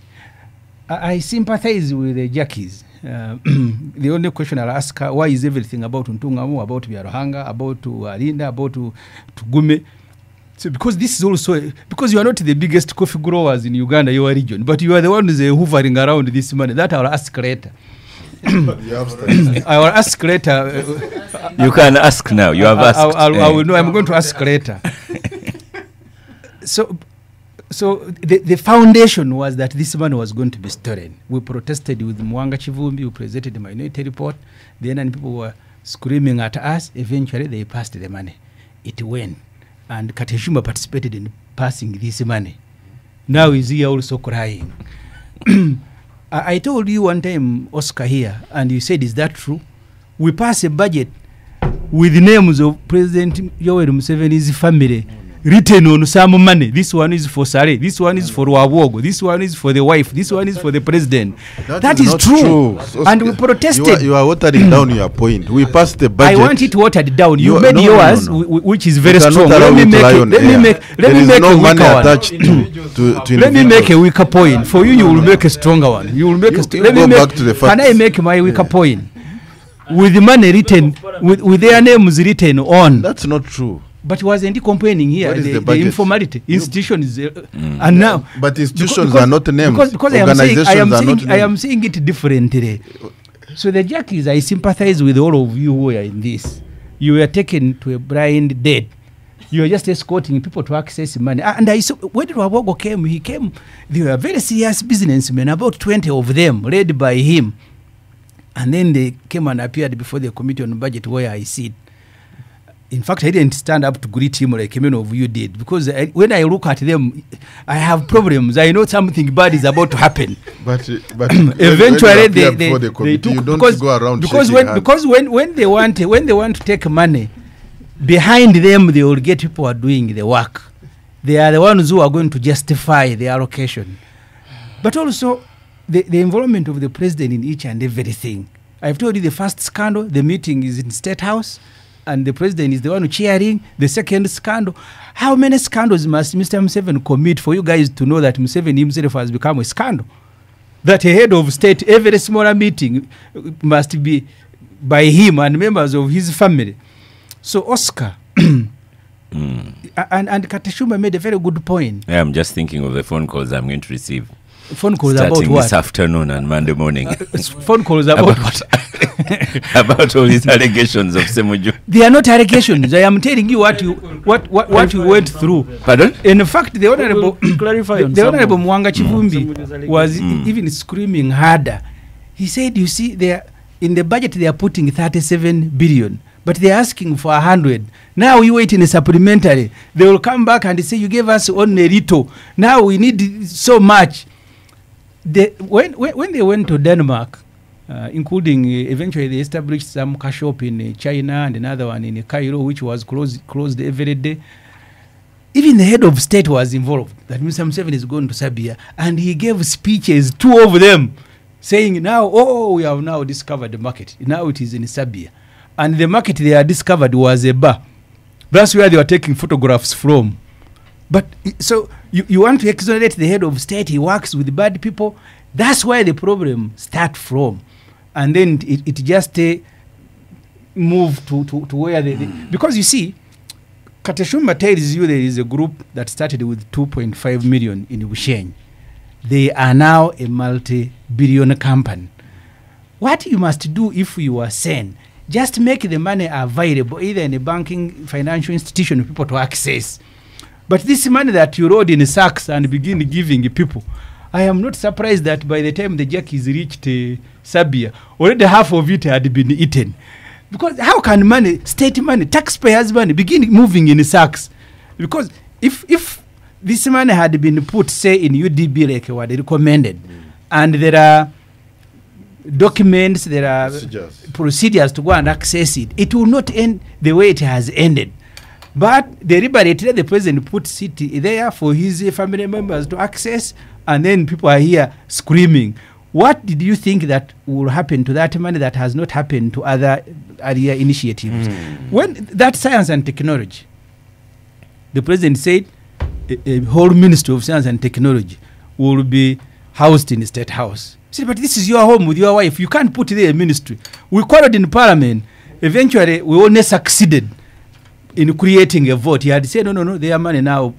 I sympathize with the Jackies. The only question I'll ask her, why is everything about Ntungamu, about Biarohanga, about Alinda, about Gume? So because this is also, because you are not the biggest coffee growers in Uganda, your region, but you are the ones hovering around this money. That I'll ask later. I will ask later. You can ask now. You have asked. I will know. I'm going to ask later. So, So the foundation was that this money was going to be stolen. We protested with Mwanga Chivumbi, who presented the minority report. Then and people were screaming at us. Eventually, they passed the money. It went. And Kateshuma participated in passing this money. Now he's here also crying. I told you one time, Oscar, here, and you said, is that true? We passed a budget with the names of President Yoweri Museveni's family written on some money. This one is for Sare, this one is for Wawogo, this one is for the wife, this one is for the president. That is true. And we protested. You are watering down your point. We passed the budget. I want it watered down. You made yours, which is very strong. Let me make a weaker point. For you will make a stronger one. You will make Can I make my weaker point? With the money written, with their names written on. That's not true. But wasn't he complaining here? The informality. Institutions. And now. But institutions are not names. Because I am saying it differently. So the jackies, I sympathize with all of you who are in this. You were taken to a blind dead. You were just escorting people to access money. And I saw, when Wawogo came, he came. They were very serious businessmen, about 20 of them, led by him. And then they came and appeared before the committee on budget where I sit. In fact, I didn't stand up to greet him like many of you did, because when I look at them, I have problems. I know something bad is about to happen. But eventually they took, you don't go around because when they want to take money, behind them they will get people who are doing the work. They are the ones who are going to justify the allocation. But also the involvement of the president in each and everything. I've told you the first scandal, the meeting is in State House, and the president is the one cheering. The second scandal. How many scandals must Mr. Museveni commit for you guys to know that Museveni himself has become a scandal? That a head of state, every smaller meeting must be by him and members of his family. So Oscar, and Kateshuma made a very good point. Yeah, I'm just thinking of the phone calls I'm going to receive. Phone calls starting about what? This afternoon and Monday morning. Phone calls about what? About all these allegations of Ssemujju. They are not allegations. I am telling you what you went through. Pardon? In fact, the honorable Mwanga Chivumbi was even screaming harder. He said, "You see, they are, in the budget they are putting 37 billion, but they are asking for 100. Now we wait in a supplementary. They will come back and say, you gave us only little. Now we need so much." When they went to Denmark, including eventually they established some cash shop in China and another one in Cairo, which was closed every day. Even the head of state was involved, that Mr. Museveni is going to Serbia, and he gave speeches, 2 of them, saying now, we have now discovered the market. Now it is in Serbia. And the market they had discovered was a bar. That's where they were taking photographs from. But so you want to exonerate the head of state, he works with bad people. That's where the problem starts from. And then it just moved to where because you see, Kateshuma tells you there is a group that started with 2.5 million in Bushenyi. They are now a multi-billion company. What you must do if you are sane, just make the money available either in a banking financial institution for people to access. But this money that you rolled in sacks and begin giving people, I am not surprised that by the time the jackies reached Serbia, already half of it had been eaten. Because how can money, state money, taxpayers' money, begin moving in sacks? Because if this money had been put, say, in UDB like what they recommended, and there are documents, there are procedures to go and access it, it will not end the way it has ended. But deliberately, the president puts it there for his family members to access, and then people are here screaming. What did you think that will happen to that money that has not happened to other area initiatives? When that science and technology, the president said a whole ministry of science and technology will be housed in the State House. He said, but this is your home with your wife. You can't put there a ministry. We quarreled in Parliament. Eventually, we only succeeded in creating a vote. He had said, no, their money now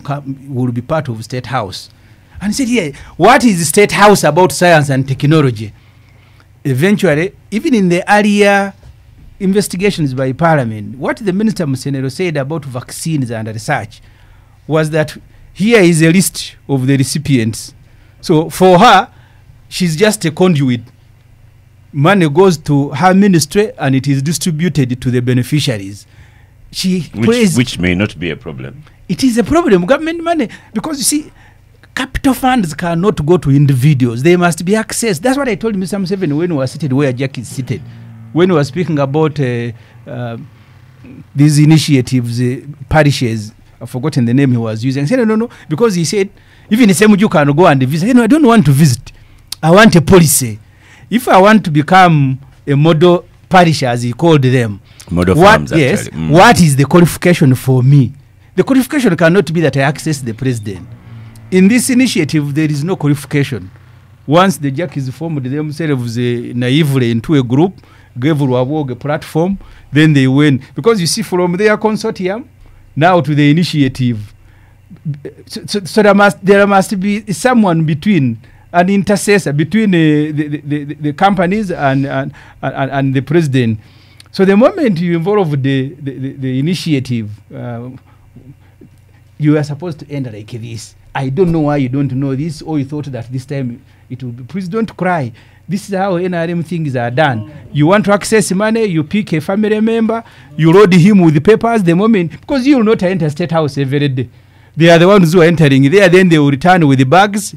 will be part of State House. And he said, yeah, what is State House about science and technology? Eventually, even in the earlier investigations by Parliament, what the Minister Musenero said about vaccines and research was that here is a list of the recipients. So for her, she's just a conduit. Money goes to her ministry and it is distributed to the beneficiaries. Which may not be a problem. It is a problem, government money, because you see, capital funds cannot go to individuals. They must be accessed. That's what I told Mr. Museveni when we were seated where Jack is seated. When we were speaking about these initiatives, parishes, I've forgotten the name he was using. I said, no, because he said, even Ssemujju can go and visit. I said, no, I don't want to visit. I want a policy. If I want to become a model parish, as he called them, model farms, yes, what is the qualification for me? The qualification cannot be that I access the president. In this initiative, there is no qualification. Once the Jack is formed themselves naively into a group, gave Ruabog a platform, then they win. Because you see, from their consortium now to the initiative, so there must be someone between, an intercessor between the companies and the president. So the moment you involve the initiative, you are supposed to end like this. I don't know why you don't know this, or you thought that this time it will be. Please don't cry. This is how NRM things are done. You want to access money, you pick a family member, you load him with the papers the moment, because you will not enter State House every day. They are the ones who are entering there, then they will return with the bags,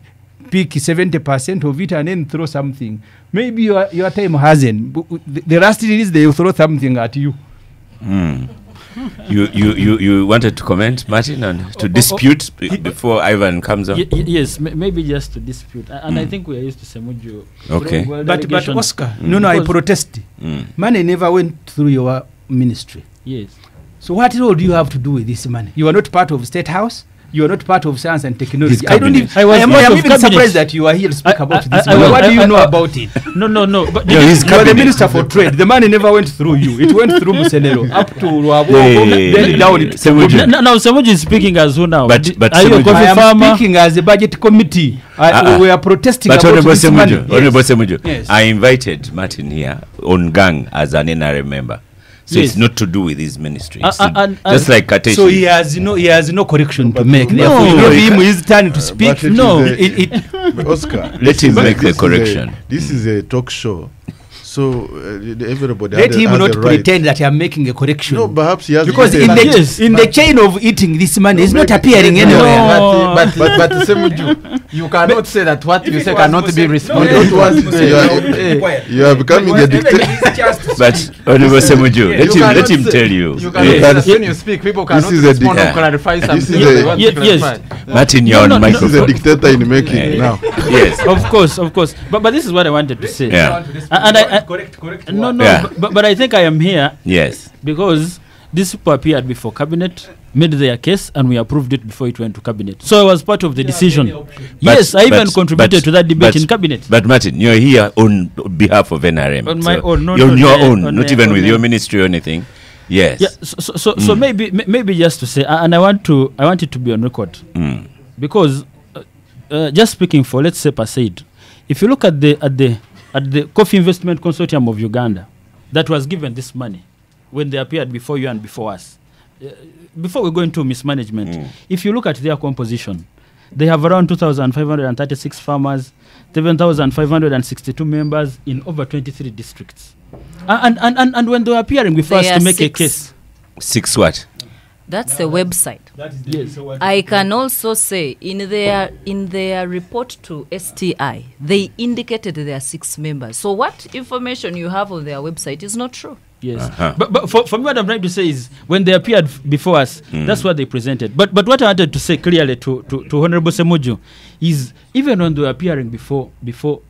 pick 70% of it and then throw something. Maybe your time hasn't. The last release, they will throw something at you. You wanted to comment, Martin, and to dispute before Ivan comes on? Yes, maybe just to dispute. And I think we are used to Ssemujju. Okay. But Oscar, no, I protest. Money never went through your ministry. Yes. So what role do you have to do with this money? You are not part of State House. You are not part of science and technology. I am even surprised that you are here to speak about this. What do you know about it? No. But you are the Minister for Trade. The money never went through you. It went through Musenero up to Ruabo, then down it. Now Ssemujju is speaking as who now? But are you a coffee I am farmer? speaking as a budget committee. We are protesting but about this money. Honorable Ssemujju, Yes. I invited Martin here on gang as an NRM member. So Yes. it's not to do with his ministry. It's just like Kateshi. So he has no correction to make. No. Therefore, you give him his turn to speak. But No. Oscar, Let him make the correction. This is a talk show. So everybody Let him has not a right. pretend that I am making a correction. No, perhaps he has Because eaten- in the chain of eating this money, it's not appearing anywhere. No. But Ssemujju, you cannot say that what you say cannot be responded don't to. want to say you are becoming a dictator. But Honorable Ssemujju, let him tell you. You can Yes. when you speak, people cannot is a respond or dictator. clarify something. This is a- they want to Yes. clarify. Martin, you're on No, This is a microphone. dictator in making Yeah. now. Yes. Of course. But this is what I wanted to say. Yeah. And I correct. no, Yeah. but I think I am here Yes. because these people appeared before cabinet, made their case, and we approved it before it went to cabinet. So I was part of the decision. Yes, I even contributed to that debate in cabinet. But Martin, you're here on behalf of NRM. On my own, You're on your yeah, own, on not my even own, with yeah. your ministry or anything. Yes. Yeah. So maybe just to say, and I want it to be on record because just speaking for, let's say, per se, if you look at the Coffee Investment Consortium of Uganda that was given this money when they appeared before you and before us, before we go into mismanagement, if you look at their composition, they have around 2,536 farmers, 7,562 members in over 23 districts. And when they were appearing before us There to are make a 6. case, 6 what? That's the website. yes. I can also say in their report to STI, they indicated there are 6 members. So what information you have on their website is not true. Yes, Uh-huh. but for me, what I'm trying to say is when they appeared before us, that's what they presented. But what I wanted to say clearly to Honorable Ssemujju is even when they were appearing before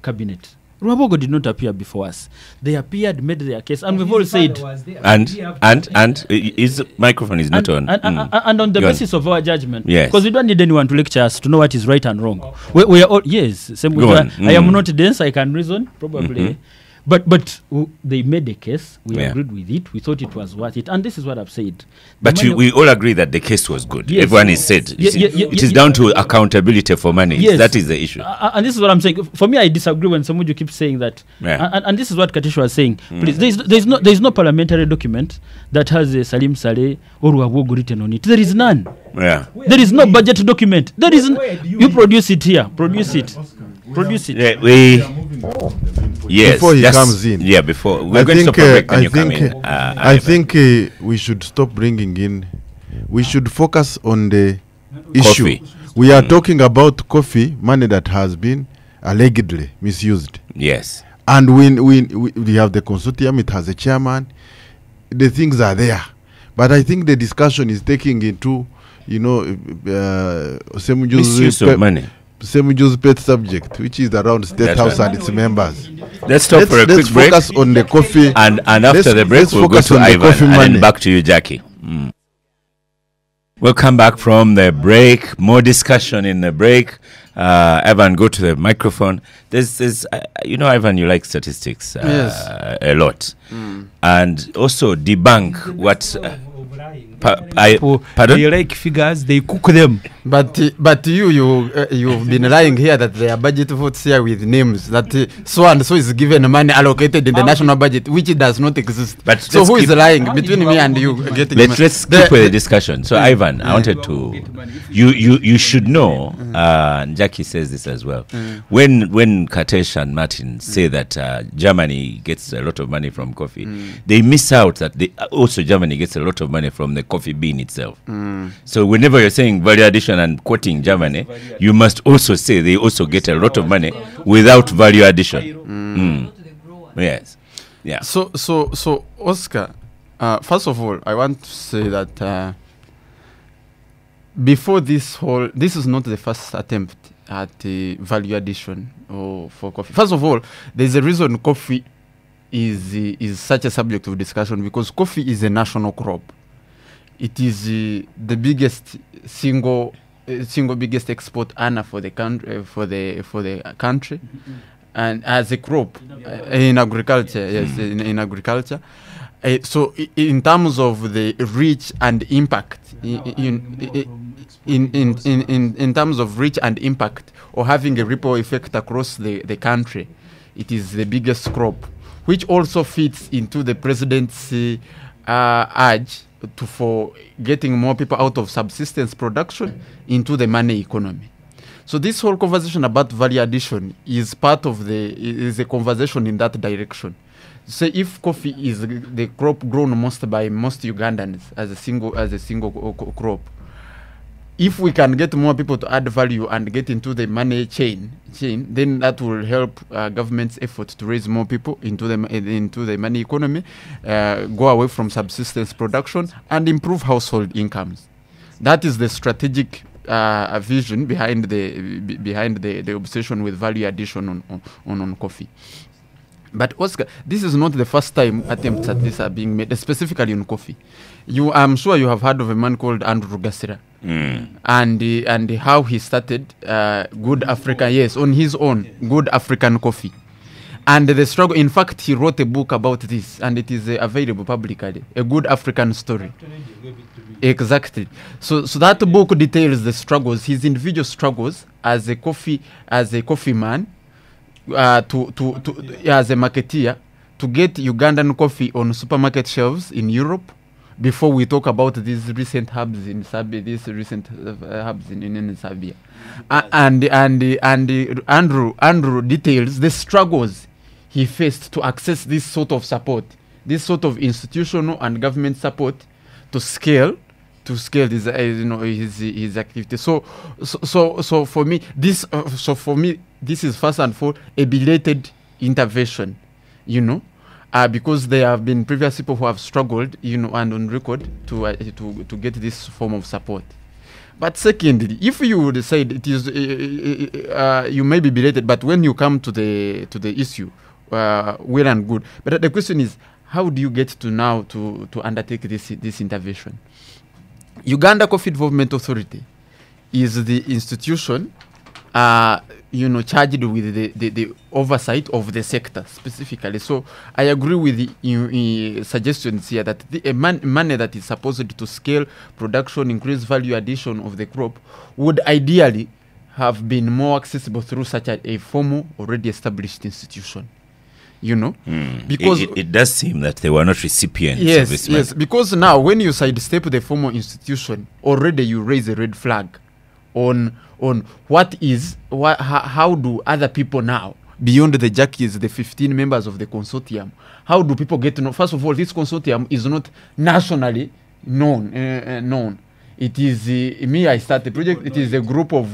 cabinet, Ruabogo did not appear before us. They appeared, made their case, and we've all said. And his microphone is not on. And on the Go on. basis of our judgment, Yes. because we don't need anyone to lecture us to know what is right and wrong. We are all, yes, Go on. I am not dense, I can reason, probably. But they made a case. We Yeah. agreed with it. We thought it was worth it. And this is what I've said. But The money- we all agree that the case was good. Yes. Everyone is said. Yeah, yeah, It is down to accountability for money. Yes. That is the issue. And this is what I'm saying. For me, I disagree when Ssemujju keeps saying that. Yeah. And this is what Katisha was saying. Please, there's no parliamentary document that has a Salim Saleh or Wagogo written on it. There is none. Yeah. There is no budget document. There is you produce it here. Produce it. Produce it. Yeah, we. Yes. Before he just- comes in. Yeah, before. I We're going to think, stop a break when I you come think, in. I Ivan. think we should stop bringing in. We should focus on the issue. Coffee. We are talking about coffee, money that has been allegedly misused. Yes. And we have the consortium, it has a chairman. The things are there. But I think the discussion is taking into, Misuse of money. Ssemujju's pet subject, which is around State That's House right. and its members. Let's stop for a quick break. Focus on the coffee. And after Let's- the break, let's we'll go focus to on the Ivan coffee and money. then back to you, Jackie. We'll come back from the break. More discussion in the break. Ivan, go to the microphone. There's Ivan, you like statistics Yes. a lot. And also debunk what... pardon? They like figures, they cook them. But you've been lying here that there are budget votes here with names that so and so is given money allocated in the national budget, which does not exist. But So let's who is keep- lying between me and you? Getting Let's keep with the discussion. So Ivan, I wanted to you should know, and Jackie says this as well. When Katesh and Martin say that Germany gets a lot of money from coffee, they miss out that also Germany gets a lot of money from the coffee bean itself. So whenever you're saying value addition and quoting Germany, you must also say they also get a lot of money without value addition. Yes. Yeah. So Oscar, first of all, I want to say that before this is not the first attempt at value addition for coffee. First of all, there's a reason coffee is such a subject of discussion, because coffee is a national crop. It is the biggest single biggest export earner for the country, for the country, and as a crop in agriculture. Yes, in agriculture. So in terms of the reach and impact, in terms of reach and impact, or having a ripple effect across the country, it is the biggest crop, which also fits into the president's urge for getting more people out of subsistence production into the money economy. So this whole conversation about value addition is part of is a conversation in that direction. Say if coffee is the crop grown by most Ugandans as a single crop, if we can get more people to add value and get into the money chain, then that will help government's effort to raise more people into the money economy, go away from subsistence production, and improve household incomes. That is the strategic vision behind the obsession with value addition on coffee. But Oscar, this is not the first time attempts at this are being made, specifically on coffee. I'm sure you have heard of a man called Andrew Gasira. And how he started Good African, yes, on his own, Good African Coffee. And the struggle, in fact, he wrote a book about this, and it is available publicly, A Good African Story. Exactly. So that book details the struggles, his individual struggles as a coffee man, as a marketeer, to get Ugandan coffee on supermarket shelves in Europe. Before we talk about these recent hubs in Serbia, in Serbia, and Andrew details the struggles he faced to access this sort of support, this sort of institutional and government support to scale his his activity. So for me this is first and foremost a belated intervention, because there have been previous people who have struggled, and on record to get this form of support. But secondly, if you decide it is, you may be belated, but when you come to the issue, well and good. But the question is, how do you get to now to undertake this intervention? Uganda Coffee Development Authority is the institution charged with the oversight of the sector specifically. So I agree with the suggestions here that the money that is supposed to scale production, increase value addition of the crop, would ideally have been more accessible through such a formal, already established institution. Because it does seem that they were not recipients of this money. Yes, because now when you sidestep the formal institution, already you raise a red flag on how do other people now, beyond the jackies, the 15 members of the consortium, how do people get to know? First of all, this consortium is not nationally known. It is I start the project. It is a group of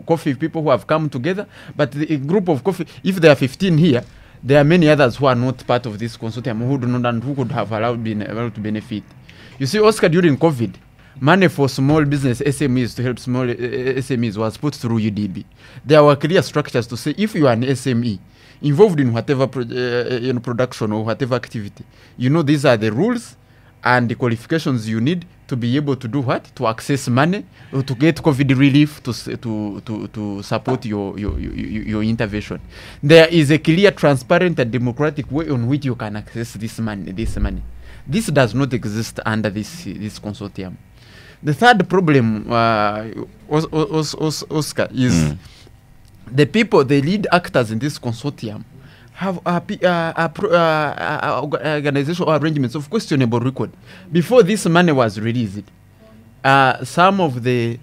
coffee people who have come together. But a group of coffee, if there are 15 here, there are many others who are not part of this consortium who do not and who could have been able to benefit. You see, Oscar, during COVID, money for small business SMEs to help small SMEs was put through UDB. There were clear structures to say if you are an SME involved in whatever production or whatever activity, these are the rules and the qualifications you need to be able to do what? To access money or to get COVID relief to support your intervention. There is a clear, transparent and democratic way on which you can access this money. This does not exist under this consortium. The third problem, Oscar, is the people, the lead actors in this consortium, have organizational arrangements of questionable record. Before this money was released, some of the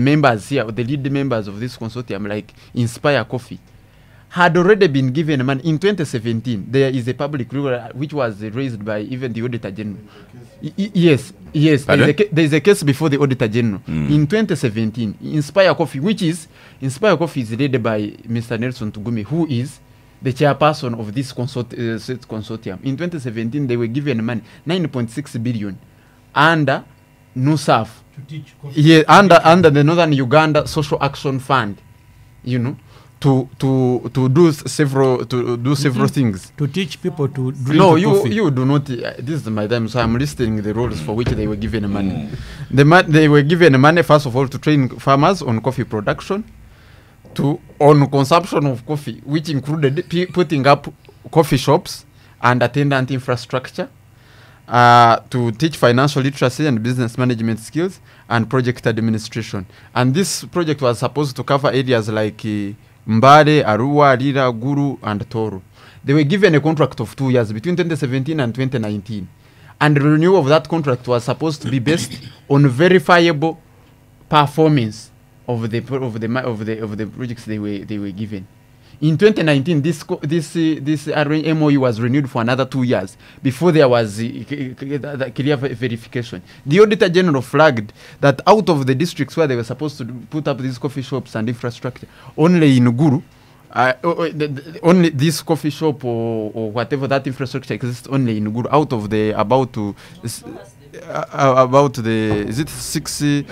members here, the lead members of this consortium, like Inspire Coffee, had already been given money. In 2017, there is a public rule which was raised by even the Auditor General. Yes. There is a case before the Auditor General. In 2017, Inspire Coffee is led by Mr. Nelson Tugumi, who is the chairperson of this consortium. In 2017, they were given money, 9.6 billion, under NUSAF, under the Northern Uganda Social Action Fund, to do several things, to teach people to drink coffee. You do not. This is my time, so I'm listing the roles for which they were given money. They were given money first of all to train farmers on coffee production, on consumption of coffee, which included putting up coffee shops and attendant infrastructure, to teach financial literacy and business management skills and project administration. And this project was supposed to cover areas like Mbale, Arua, Lira, Guru, and Toro. They were given a contract of 2 years between 2017 and 2019, and the renewal of that contract was supposed to be based on verifiable performance of the projects they were given. In 2019, this MOU was renewed for another 2 years before there was clear verification. The Auditor General flagged that out of the districts where they were supposed to put up these coffee shops and infrastructure, only in Guru, only this coffee shop or whatever that infrastructure exists only in Guru, out of the is it 60?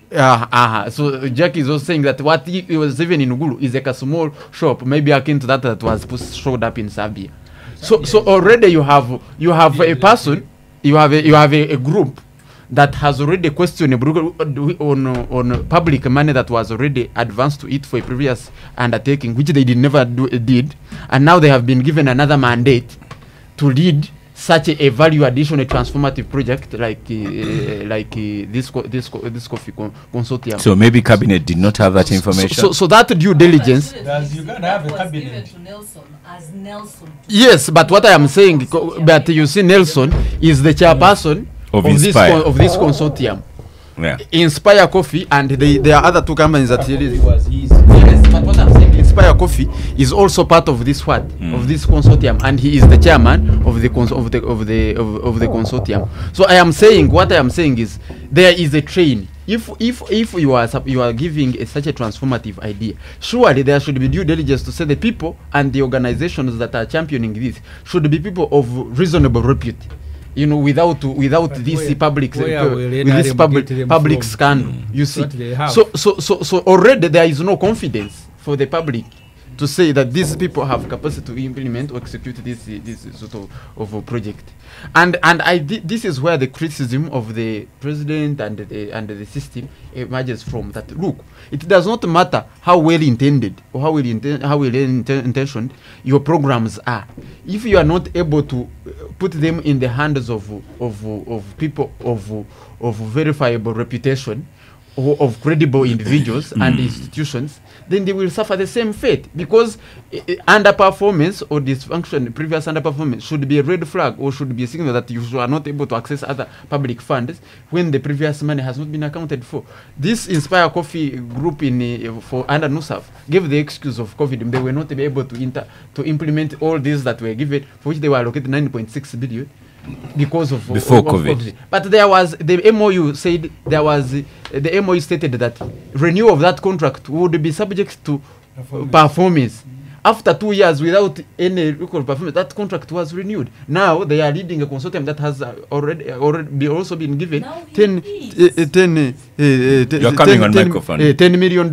So Jack is also saying that what he was even in Ugulu is like a small shop, maybe akin to that was showed up in Serbia. So already you have a person, you have a group that has already questioned on public money that was already advanced to it for a previous undertaking, which they never did, and now they have been given another mandate to lead such a value addition, a transformative project like this coffee consortium. So maybe cabinet did not have that information. So that due diligence. Does Uganda have a cabinet? Yes, but what I am saying, but you see, Nelson is the chairperson of this consortium. Yeah. Inspire Coffee, and there are other two companies that yes, but what I'm saying, Inspire Coffee is also part of this of this consortium, and he is the chairman of the consortium. So what I am saying is there is a train. If you are giving such a transformative idea, surely there should be due diligence to say the people and the organizations that are championing this should be people of reasonable repute. Without this public scandal, you see. So already there is no confidence for the public to say that these people have capacity to implement or execute this sort of a project. And this is where the criticism of the president and the system emerges from. That look, it does not matter how well intended or how well intentioned your programs are. If you are not able to put them in the hands of people of verifiable reputation, or of credible individuals and institutions, then they will suffer the same fate, because underperformance or dysfunction, previous underperformance, should be a red flag or should be a signal that you are not able to access other public funds when the previous money has not been accounted for. This Inspire Coffee group for under NUSAF gave the excuse of COVID. They were not able to implement all these that were given, for which they were allocated 9.6 billion. Because of before COVID. But there was the MOU said the MOU stated that renewal of that contract would be subject to performance. After 2 years without any record performance, that contract was renewed. Now they are leading a consortium that has already also been given $10 million.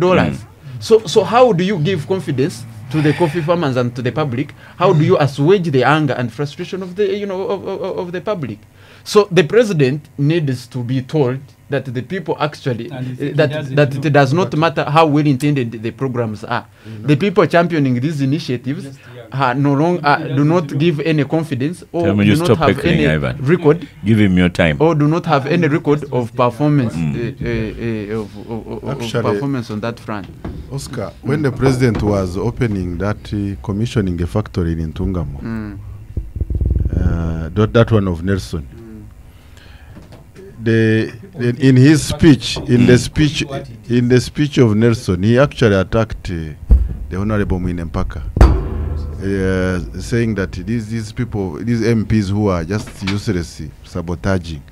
So how do you give confidence to the coffee farmers and to the public? How do you assuage the anger and frustration of the of the public? So the president needs to be told that the people actually that it does not matter how well intended the programs are. The people championing these initiatives no longer do not give any confidence or do not have any record. Give him your time. Or do not have any record of performance performance on that front. Oscar, when the president was opening that commissioning a factory in Ntungamo, that one of Nelson, in his speech, in the speech of Nelson, he actually attacked the Honorable Mwinempaka, saying that these people, these MPs who are just uselessly sabotaging.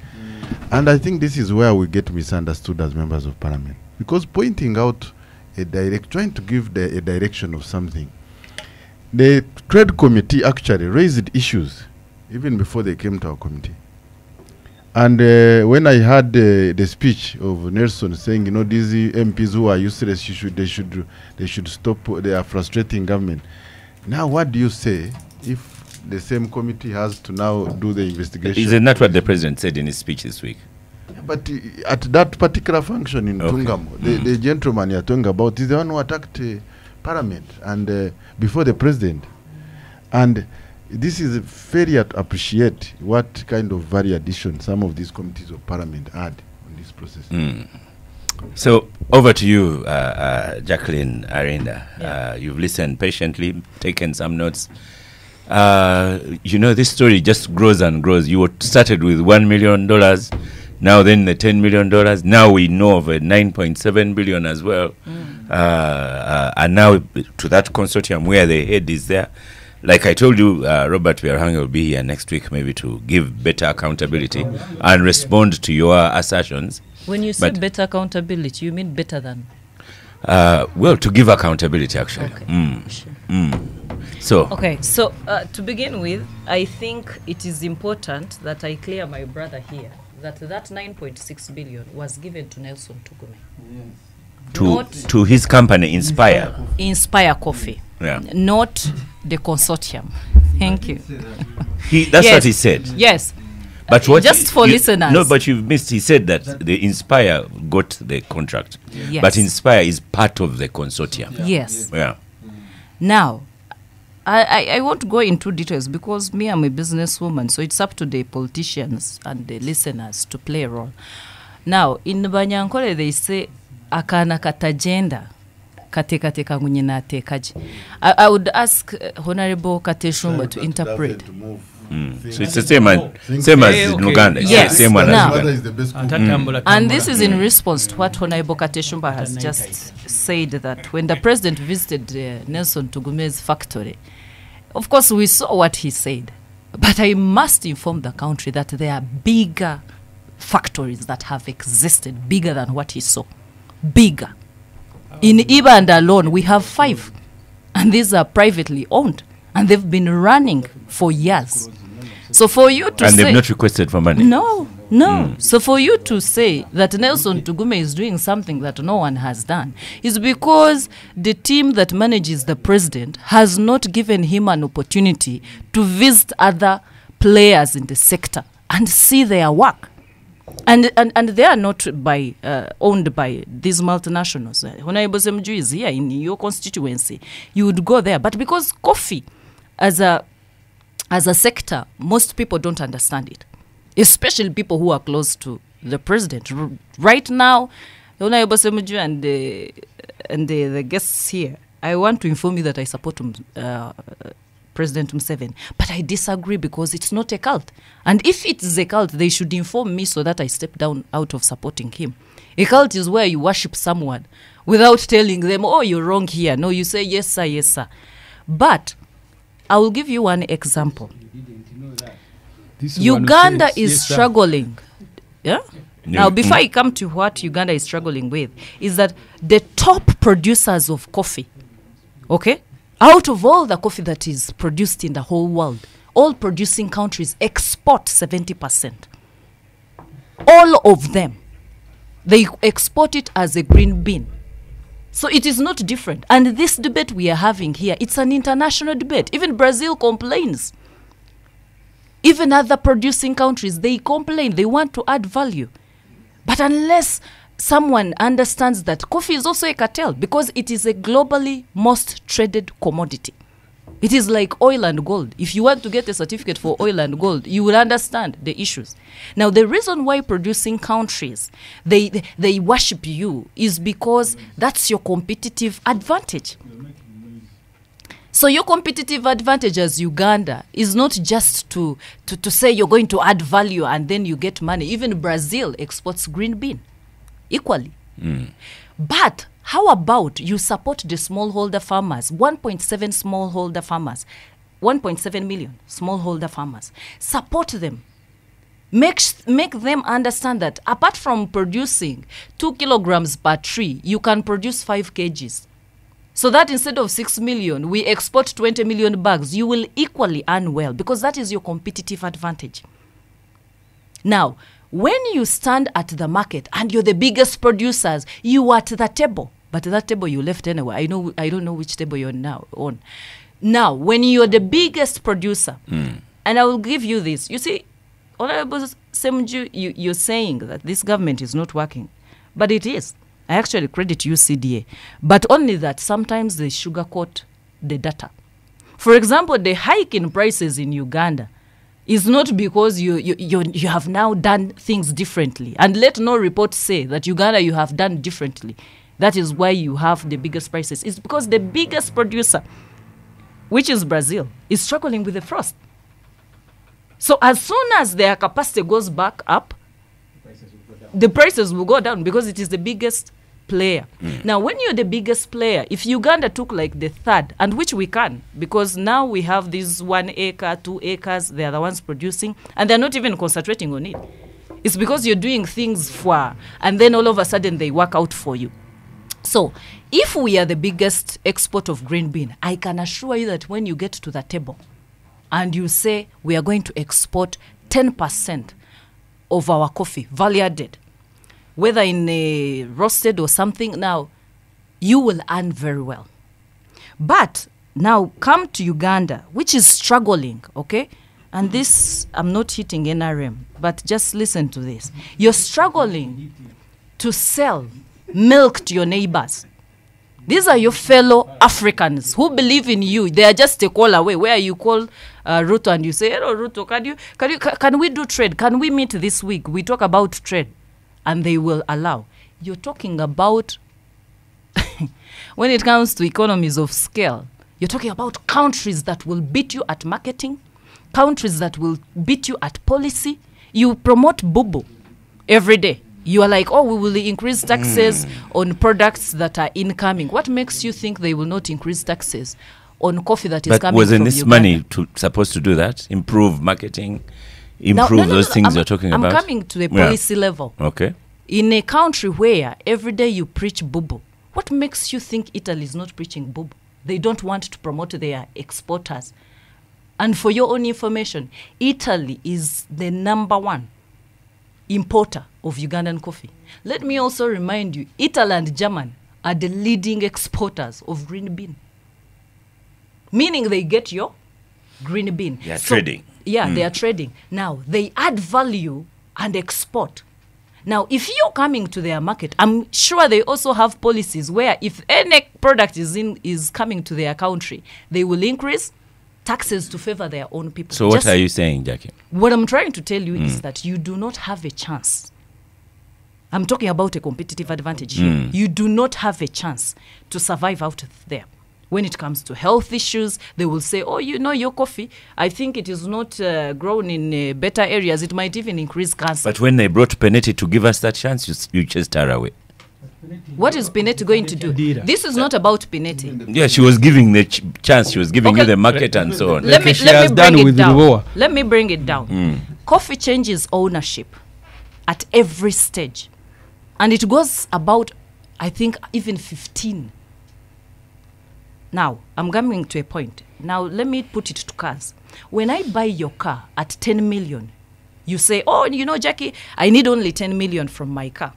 And I think this is where we get misunderstood as members of parliament, because pointing out trying to give a direction of something. The trade committee actually raised issues even before they came to our committee. And when I heard the speech of Nelson saying, these MPs who are useless, they should stop. They are frustrating government. Now, what do you say if the same committee has to now do the investigation? Isn't that what the president said in his speech this week? But at that particular function in Tungamo, the gentleman you're talking about is the one who attacked Parliament and before the president. And this is very to appreciate what kind of value addition some of these committees of Parliament add on this process. So over to you, Jacqueline Arinda. You've listened patiently, taken some notes. This story just grows and grows. You started with $1 million. Now then the $10 million. Now we know of a 9.7 billion as well. And now to that consortium where the head is there. Like I told you, Robert Biarhang will be here next week maybe to give better accountability and respond to your assertions. When you say better accountability, you mean better than? Well, to give accountability actually. Okay. Sure. So to begin with, I think it is important that I clear my brother here that 9.6 billion was given to Nelson Tugume. To his company, Inspire Coffee. Yeah. Not the consortium. Thank you. That's what he said. Yes. But what just for listeners. No, but you've missed. He said that the Inspire got the contract. Yes. But Inspire is part of the consortium. Yes. Yeah. Now, I won't go into details because me, I'm a businesswoman, so it's up to the politicians and the listeners to play a role. Now, in Banyankole, they say, akana katajenda kate kangunyina tekaji. I would ask Honorable Kateshumba to interpret. So it's the same as in Uganda. Yes. Same one now, as Uganda. And this is in response to what Honorable Kateshumba has just said, that when the president visited Nelson Tugume's factory, of course we saw what he said, but I must inform the country that there are bigger factories that have existed, bigger than what he saw. Bigger. In Uganda alone, we have 5. And these are privately owned. And they've been running for years. So for you to And say... they've not requested for money. No. So for you to say that Nelson Tugume is doing something that no one has done is because the team that manages the president has not given him an opportunity to visit other players in the sector and see their work. And they are not owned by these multinationals. Hon Ssemujju is here in your constituency. You would go there. But because coffee as a sector, most people don't understand it, especially people who are close to the president. Right now, Hon Ssemujju and the guests here, I want to inform you that I support President Museveni, but I disagree because it's not a cult. And if it is a cult, they should inform me so that I step down out of supporting him. A cult is where you worship someone without telling them, oh, you're wrong here. No, you say, yes, sir, yes, sir. But I will give you one example. Uganda is struggling. Yeah? Now, before I come to what Uganda is struggling with, is that the top producers of coffee, okay, out of all the coffee that is produced in the whole world, all producing countries export 70%. All of them. They export it as a green bean. So it is not different. And this debate we are having here, it's an international debate. Even Brazil complains. Even other producing countries, they complain. They want to add value. But unless someone understands that coffee is also a cartel, because it is a globally most traded commodity. It is like oil and gold. If you want to get a certificate for oil and gold, you will understand the issues. Now, the reason why producing countries, they worship you is because that's your competitive advantage. So your competitive advantage as Uganda is not just to say you're going to add value and then you get money. Even Brazil exports green bean equally. But how about you support the smallholder farmers, 1.7 smallholder farmers, 1.7 million smallholder farmers. Support them. Make them understand that apart from producing 2 kilograms per tree, you can produce 5 kgs. So that instead of 6 million, we export 20 million bags. You will equally earn well because that is your competitive advantage. Now, when you stand at the market and you're the biggest producers, you are at the table. But that table you left anyway. I don't know which table you're now on. Now, when you're the biggest producer, and I will give you this. You see, Hon Ssemujju, you're saying that this government is not working. But it is. I actually credit UCDA. But only that sometimes they sugarcoat the data. For example, the hike in prices in Uganda is not because you have now done things differently. And let no report say that Uganda you have done differently. That is why you have the biggest prices. It's because the biggest producer, which is Brazil, is struggling with the frost. So as soon as their capacity goes back up, the prices will go down because it is the biggest player. Now, when you're the biggest player, if Uganda took like the third, and which we can, because now we have these 1 acre, 2 acres, they are the ones producing, and they're not even concentrating on it. It's because you're doing things for, and then all of a sudden they work out for you. So, if we are the biggest export of green bean, I can assure you that when you get to the table and you say we are going to export 10% of our coffee, value added, whether in a roasted or something, now you will earn very well. But now come to Uganda, which is struggling, okay? And this, I'm not hitting NRM, but just listen to this. You're struggling to sell milk to your neighbors. These are your fellow Africans who believe in you. They are just a call away, where you call Ruto and you say, hello, Ruto, can we do trade? Can we meet this week? We talk about trade. And they will allow. You're talking about, when it comes to economies of scale, you're talking about countries that will beat you at marketing, countries that will beat you at policy. You promote bubu every day. You are like, oh, we will increase taxes on products that are incoming. What makes you think they will not increase taxes on coffee that is coming from Uganda? But wasn't this money supposed to do that? Improve marketing? Improve those things you're talking about? I'm coming to the policy level. Okay. In a country where every day you preach bubu, what makes you think Italy is not preaching bubu? They don't want to promote their exporters. And for your own information, Italy is the #1 importer of Ugandan coffee. Let me also remind you, Italy and Germany are the leading exporters of green bean. Meaning they get your green bean. They are trading. Yeah, they are trading. Now, they add value and export. Now, if you're coming to their market, I'm sure they also have policies where if any product is coming to their country, they will increase taxes to favor their own people. So what are you saying, Jackie? What I'm trying to tell you is that you do not have a chance. I'm talking about a competitive advantage here. You do not have a chance to survive out there. When it comes to health issues, they will say, oh, you know, your coffee, I think it is not grown in better areas. It might even increase cancer. But when they brought Penetti to give us that chance, you chased her away. What is Penetti going to do? This is not about Penetti. Yeah, she was giving the chance. She was giving you the market and so on. Let me she has bring done it with down. Ruboa. Let me bring it down. Coffee changes ownership at every stage. And it goes about, I think, even 15. Now, I'm coming to a point. Now, let me put it to cars. When I buy your car at 10 million, you say, oh, you know, Jackie, I need only 10 million from my car.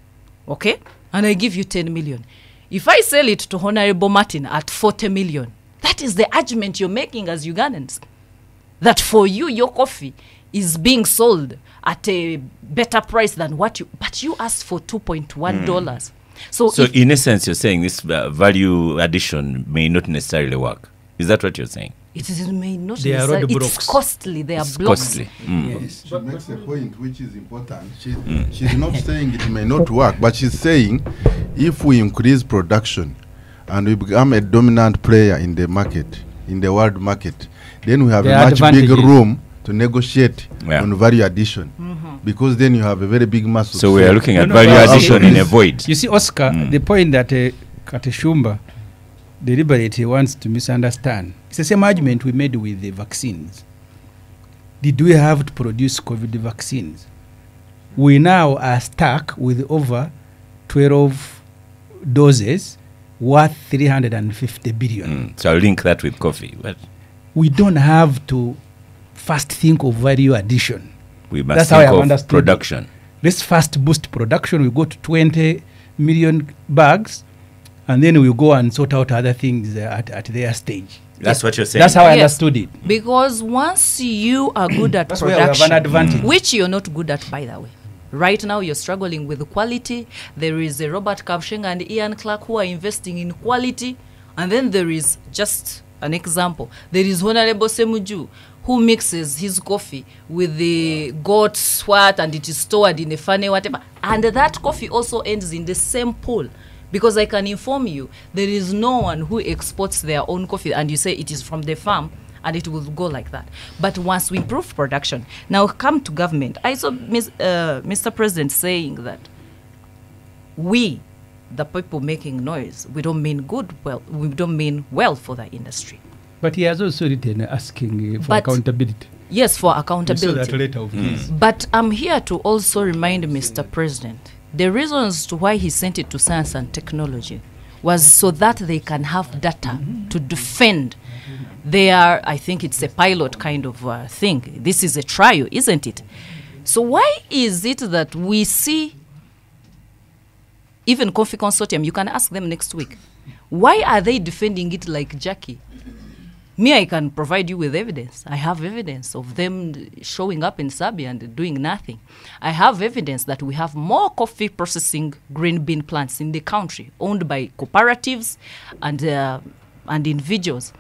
Okay? And I give you 10 million. If I sell it to Honorable Martin at 40 million, that is the argument you're making as Ugandans. That for you, your coffee is being sold at a better price than what you... But you asked for $2.1. So in essence, you're saying this value addition may not necessarily work. Is that what you're saying? it may not They are necessarily... roadblocks. It's costly. They are It's blocks. costly. Yes. She makes a point which is important. She's not saying it may not work, but she's saying if we increase production and we become a dominant player in the market, in the world market, then we have There a are much bigger advantages. room to negotiate on value addition. Because then you have a very big muscle. So we are looking at No, value but addition okay. in a void. You see, Oscar, the point that Kateshumba deliberately wants to misunderstand, it's the same argument we made with the vaccines. Did we have to produce COVID vaccines? We now are stuck with over 12 doses worth 350 billion. So I'll link that with coffee. But We don't have to first think of value addition. we must That's how I think of understood it. production. Let's first boost production. We go to 20 million bags, and then we go and sort out other things at their stage. That's what you're saying. That's how I Yes. understood it. Because once you are good at That's where we have production, an advantage. which you're not good at, by the way. Right now, you're struggling with the quality. There is a Robert Kapshenga and Ian Clark who are investing in quality. And then there is, just an example, there is Honorable Ssemujju who mixes his coffee with the goat swat and it is stored in a funnel, whatever. And that coffee also ends in the same pool. Because I can inform you, there is no one who exports their own coffee and you say it is from the farm and it will go like that. But once we improve production, now come to government. I saw Mr. President saying that we, the people making noise, we don't mean we don't mean well for the industry. But he has also written asking for But- accountability. Yes, for You saw accountability. that letter of his. But I'm here to also remind Mr. President, the reasons to why he sent it to science and technology was so that they can have data to defend their, I think it's a pilot kind of thing. This is a trial, isn't it? So why is it that we see, even Coffee Consortium, you can ask them next week, why are they defending it like Jackie? Me, I can provide you with evidence. I have evidence of them showing up in Sabia and doing nothing. I have evidence that we have more coffee processing green bean plants in the country, owned by cooperatives and individuals.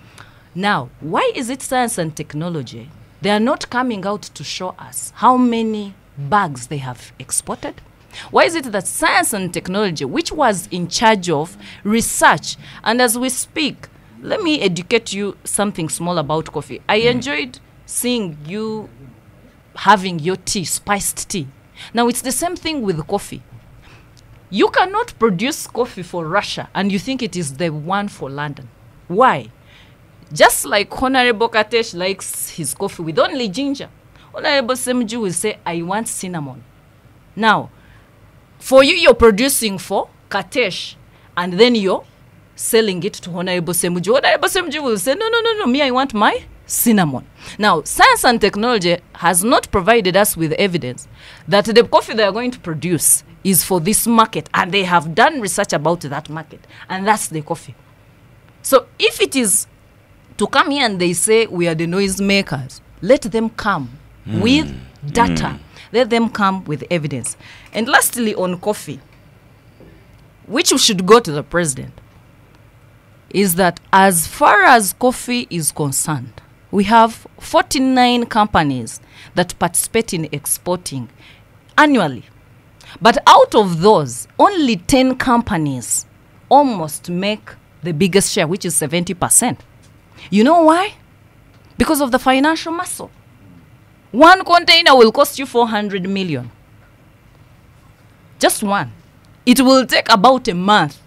Now, why is it science and technology? They are not coming out to show us how many bags they have exported. Why is it that science and technology, which was in charge of research, and as we speak, let me educate you something small about coffee. I enjoyed seeing you having your tea, spiced tea. Now, it's the same thing with coffee. You cannot produce coffee for Russia and you think it is the one for London. Why? Just like Honorable Katesh likes his coffee with only ginger, Honorable Ssemujju will say, I want cinnamon. Now, for you, you're producing for Katesh and then you're selling it to Honorable Ssemujju. Honorable Ssemujju will say, no, me, I want my cinnamon. Now, science and technology has not provided us with evidence that the coffee they are going to produce is for this market, and they have done research about that market, and that's the coffee. So if it is to come here and they say we are the noise makers, let them come with data. Let them come with evidence. And lastly, on coffee, which we should go to the president, is that as far as coffee is concerned, we have 49 companies that participate in exporting annually. But out of those, only 10 companies almost make the biggest share, which is 70%. You know why? Because of the financial muscle. One container will cost you 400 million. Just one. It will take about a month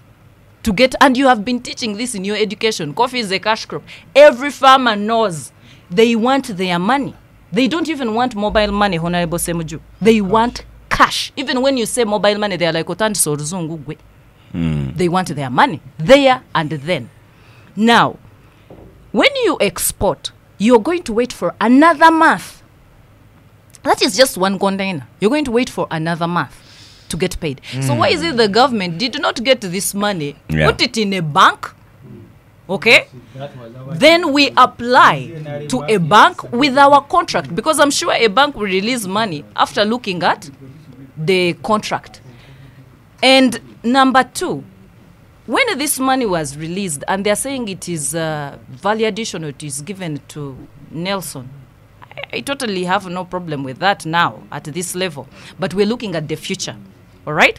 to get, and you have been teaching this in your education. Coffee is a cash crop. Every farmer knows they want their money. They don't even want mobile money, Honorable Ssemujju. They want cash. Even when you say mobile money, they are like Otandi Soruzungu. They want their money there and then. Now, when you export, you're going to wait for another month. That is just one container. You're going to wait for another month to get paid. So why is it the government did not get this money, put it in a bank, okay? Then we apply to a bank with our contract, because I'm sure a bank will release money after looking at the contract. And number two, when this money was released, and they're saying it is value addition, it is given to Nelson, I totally have no problem with that now at this level. But we're looking at the future, all right?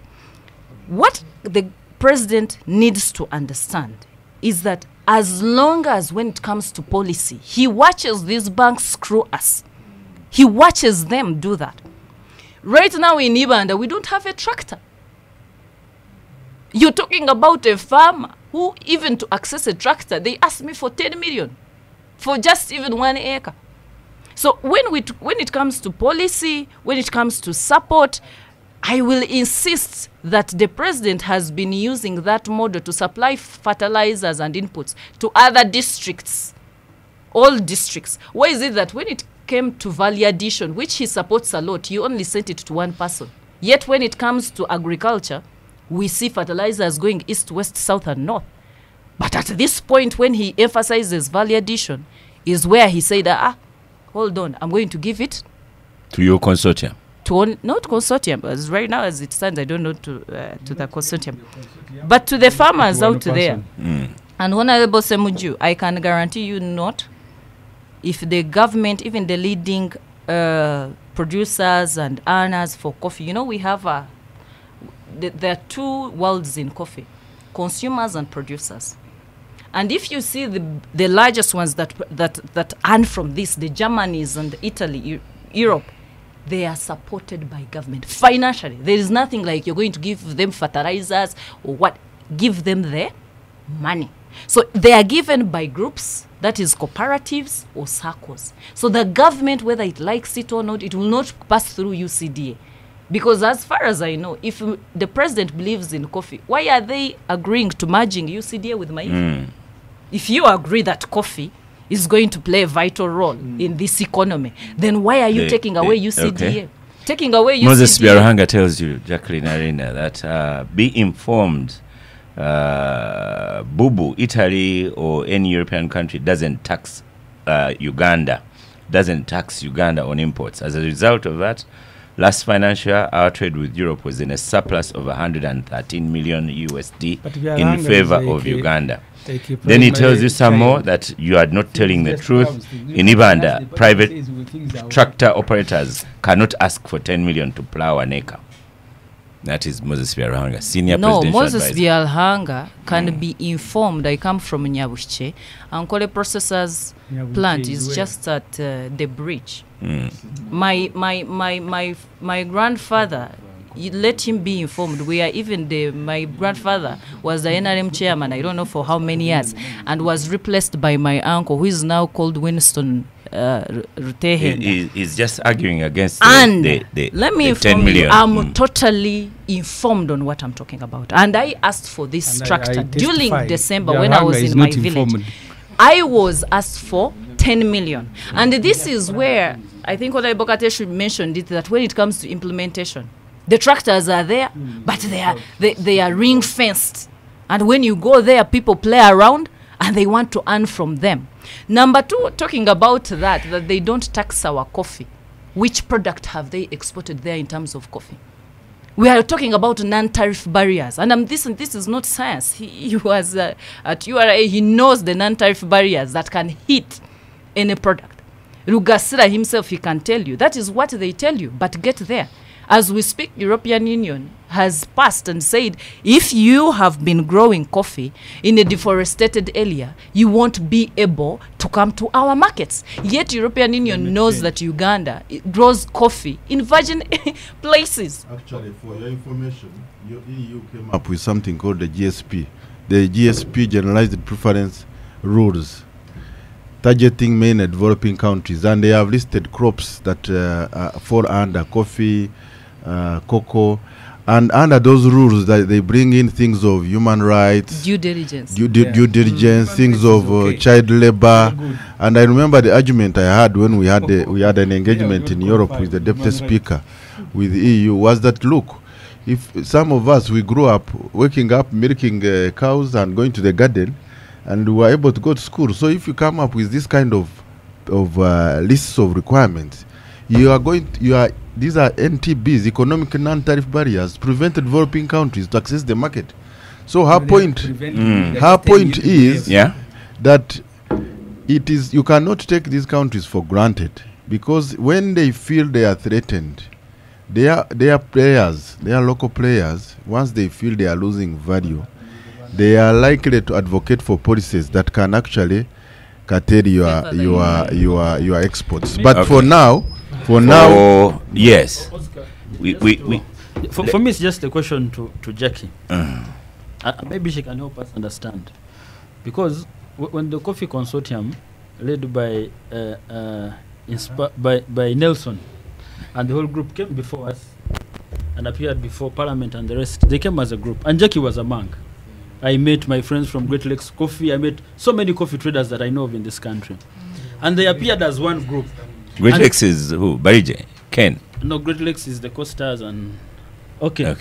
What the president needs to understand is that as long as when it comes to policy, he watches these banks screw us. He watches them do that. Right now in Uganda, we don't have a tractor. You're talking about a farmer who, even to access a tractor, they asked me for 10 million for just even 1 acre. So when it comes to policy, when it comes to support, I will insist that the president has been using that model to supply fertilizers and inputs to other districts, all districts. Why is it that when it came to value addition, which he supports a lot, you only sent it to one person? Yet when it comes to agriculture, we see fertilizers going east, west, south, and north. But at this point, when he emphasizes value addition, is where he said, hold on, I'm going to give it to your consortium. Not consortium, as right now as it stands, I don't know to the consortium, but to the farmers out there. And Honorable Ssemujju, I can guarantee you not. If the government, even the leading producers and earners for coffee, you know, we have there are two worlds in coffee, consumers and producers. And if you see the largest ones that earn from this, the Germanys and Italy, Europe, they are supported by government financially. There is nothing like you're going to give them fertilizers or what. Give them their money. So they are given by groups, that is cooperatives or circles. So the government, whether it likes it or not, it will not pass through UCDA. Because as far as I know, if the president believes in coffee, why are they agreeing to merging UCDA with Maize? If you agree that coffee is going to play a vital role in this economy, then why are you taking away UCDA? Okay. Taking away UCDA. Moses Biaruhanga tells you, Jacqueline Arena, that be informed, Bubu, Italy or any European country doesn't tax Uganda, on imports. As a result of that, last financial year, our trade with Europe was in a surplus of 113 million USD in favor of Uganda. Then he tells you some more that you are not telling the truth. In Uganda, private tractor operators cannot ask for 10 million to plow an acre. That is Moses Biaruhanga, senior presidential advisor. Moses Biaruhanga can be informed. I come from Nyabushche. Ankole Processors plant is just at the bridge. My grandfather, you let him be informed. We are even my grandfather was the NRM chairman, I don't know for how many years, and was replaced by my uncle, who is now called Winston Rutehen. He's just arguing against let me the 10 million. I'm totally informed on what I'm talking about. And I asked for this structure during December when I was in my village. I was asked for 10 million. And this is where I think Honorable Katesh mentioned it, that when it comes to implementation, the tractors are there, but they are ring fenced. And when you go there, people play around and they want to earn from them. Number two, talking about that they don't tax our coffee. Which product have they exported there in terms of coffee? We are talking about non-tariff barriers. And this is not science. He was at URA, he knows the non-tariff barriers that can hit any product. Rugasira himself, he can tell you. That is what they tell you, but get there. As we speak, European Union has passed and said, if you have been growing coffee in a deforested area, you won't be able to come to our markets. Yet European Union knows that Uganda grows coffee in virgin places. Actually, for your information, your EU came up with something called the GSP. The GSP, Generalized Preference Rules, targeting mainly developing countries. And they have listed crops that fall under coffee, cocoa, and under those rules that they bring in things of human rights, due diligence, due diligence, things of child labor. And I remember the argument I had when we had an engagement in Europe with the deputy speaker with the EU was that, look, if some of us, we grew up waking up milking cows and going to the garden, and we were able to go to school. So if you come up with this kind of lists of requirements, these are NTBs, economic non-tariff barriers, prevent developing countries to access the market. So her point is that it is, you cannot take these countries for granted, because when they feel they are threatened, they are players, they are local players. Once they feel they are losing value, they are likely to advocate for policies that can actually curtail your exports. But for now, yes, for me, it's just a question to Jackie. Maybe she can help us understand, because when the Coffee Consortium, led by Nelson and the whole group, came before us and appeared before Parliament and the rest, they came as a group, and Jackie was among. I met my friends from Great Lakes Coffee. I met so many coffee traders that I know of in this country, and they appeared as one group. Great Lakes is who? Barije? Ken? No, Great Lakes is the Costas and... Okay.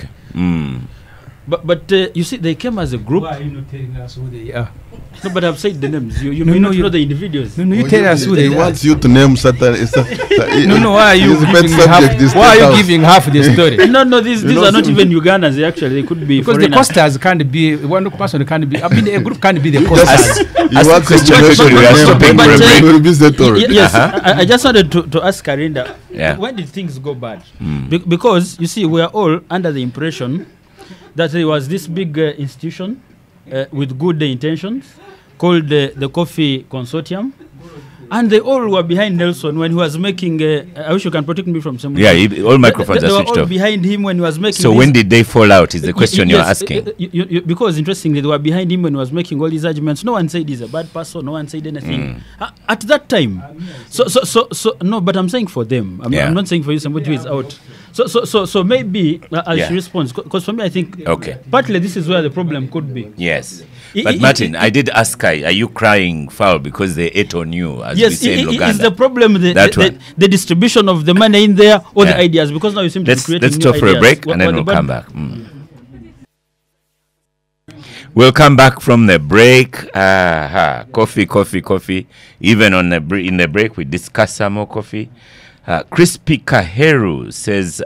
But you see, they came as a group. Why are you not telling us who they are? No, but I've said the names. You may not know the individuals. No, you tell us who they are. He wants you to name certain... why are you giving half the story? No, these are not even Ugandans, actually. They could be because foreigners. The Costas can't be, one person can't be, I mean, a group can't be the Costas. Yes, I just wanted to ask Karinda, when did things go bad? Because, you see, we are all under the impression that there was this big institution with good intentions called the Coffee Consortium, and they all were behind Nelson when he was making... I wish you can protect me from someone. Yeah, all microphones are switched off. They were all behind him when he was making... So when did they fall out is the question you're asking. Because interestingly, they were behind him when he was making all these arguments. No one said he's a bad person. No one said anything. At that time. So no, but I'm saying for them. I'm not saying for you, somebody who is out. So maybe I should respond. Because for me, I think partly this is where the problem could be. Yes. But Martin, I did ask her, are you crying foul because they ate on you, as we say in Uganda? Is the problem the distribution of the money in there or the ideas? Because now you seem to be creating Let's stop for a break and then we'll come back. We'll come back from the break. Coffee. Even in the break, we discuss some more coffee. Crispy Kaheru says